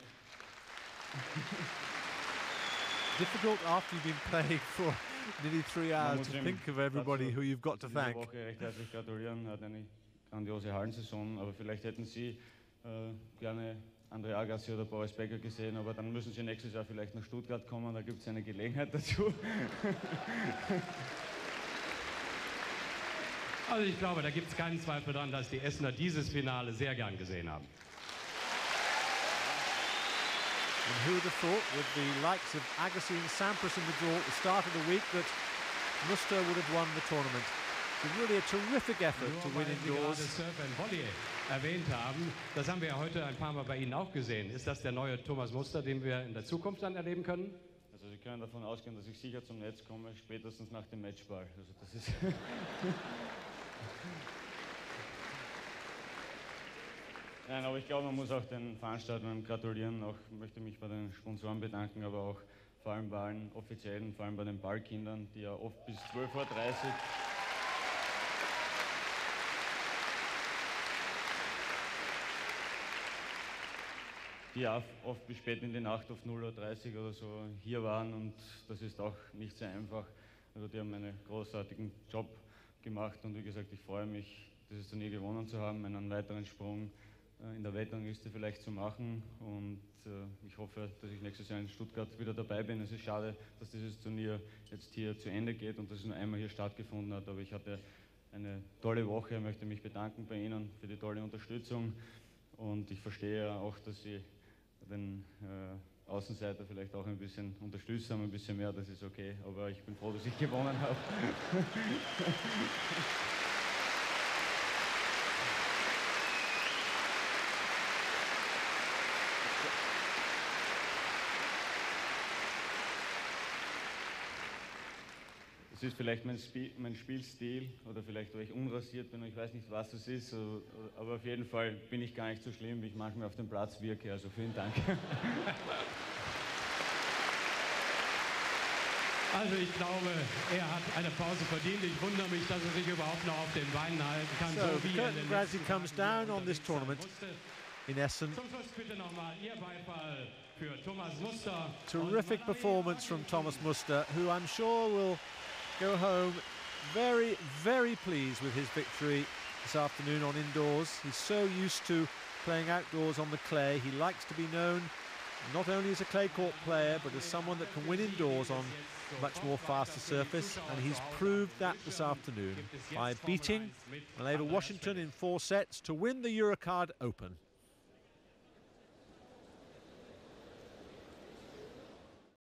difficult after you've been playing for nearly 3 hours to think of everybody who you've got to Diese thank. Woche recht herzlich gratulieren, hat eine grandiose Hallensaison, aber vielleicht hätten Sie gerne Andre Agassi oder Boris Becker gesehen, aber dann müssen Sie nächstes Jahr vielleicht nach Stuttgart kommen, da gibt es eine Gelegenheit dazu. Also ich glaube, da gibt es keinen Zweifel daran, dass die Essener dieses Finale sehr gern gesehen haben. And who would have thought, with the likes of Agassi and Sampras in the draw at the start of the week, that Muster would have won the tournament. It's really a terrific effort to win Weil Sie gerade indoors. Surf and Volley erwähnt haben, das haben wir ja heute ein paar Mal bei Ihnen auch gesehen. Ist das der neue Thomas Muster, den wir in der Zukunft dann erleben können? Also Sie können davon ausgehen, dass ich sicher zum Netz komme, spätestens nach dem Matchball. Also das ist Nein, aber ich glaube, man muss auch den Veranstaltern gratulieren. Auch möchte mich bei den Sponsoren bedanken, aber auch vor allem bei allen Offiziellen, vor allem bei den Ballkindern, die ja oft bis 12:30 Uhr die auch oft bis spät in die Nacht auf 0:30 Uhr oder so hier waren, und das ist auch nicht sehr einfach. Also die haben einen großartigen Job gemacht und wie gesagt, ich freue mich, dieses Turnier gewonnen zu haben, einen weiteren Sprung in der Weltrangliste vielleicht zu machen, und ich hoffe, dass ich nächstes Jahr in Stuttgart wieder dabei bin. Es ist schade, dass dieses Turnier jetzt hier zu Ende geht und dass es nur einmal hier stattgefunden hat, aber ich hatte eine tolle Woche. Ich möchte mich bedanken bei Ihnen für die tolle Unterstützung, und ich verstehe ja auch, dass Sie den Außenseiter vielleicht auch ein bisschen unterstützt haben, ein bisschen mehr, das ist okay, aber ich bin froh, dass ich gewonnen habe. Es ist vielleicht mein Spielstil oder vielleicht, weil ich unrasiert bin und ich weiß nicht, was es ist, aber auf jeden Fall bin ich gar nicht so schlimm, wie ich manchmal auf dem Platz wirke, also vielen Dank. Also ich glaube, er hat eine Pause verdient. Ich wundere mich, dass er sich überhaupt noch auf den Beinen halten kann. So the curtain gradually comes down on this tournament in Essen. Zum Schluss bitte nochmal Ihr Beifall für Thomas Muster. Terrific performance from Thomas Muster, who I'm sure will go home very, very pleased with his victory this afternoon on indoors. He's so used to playing outdoors on the clay. He likes to be known not only as a clay court player, but as someone that can win indoors on much more faster surface, and he's proved that this afternoon by beating Malivai Washington in 4 sets to win the Eurocard Open.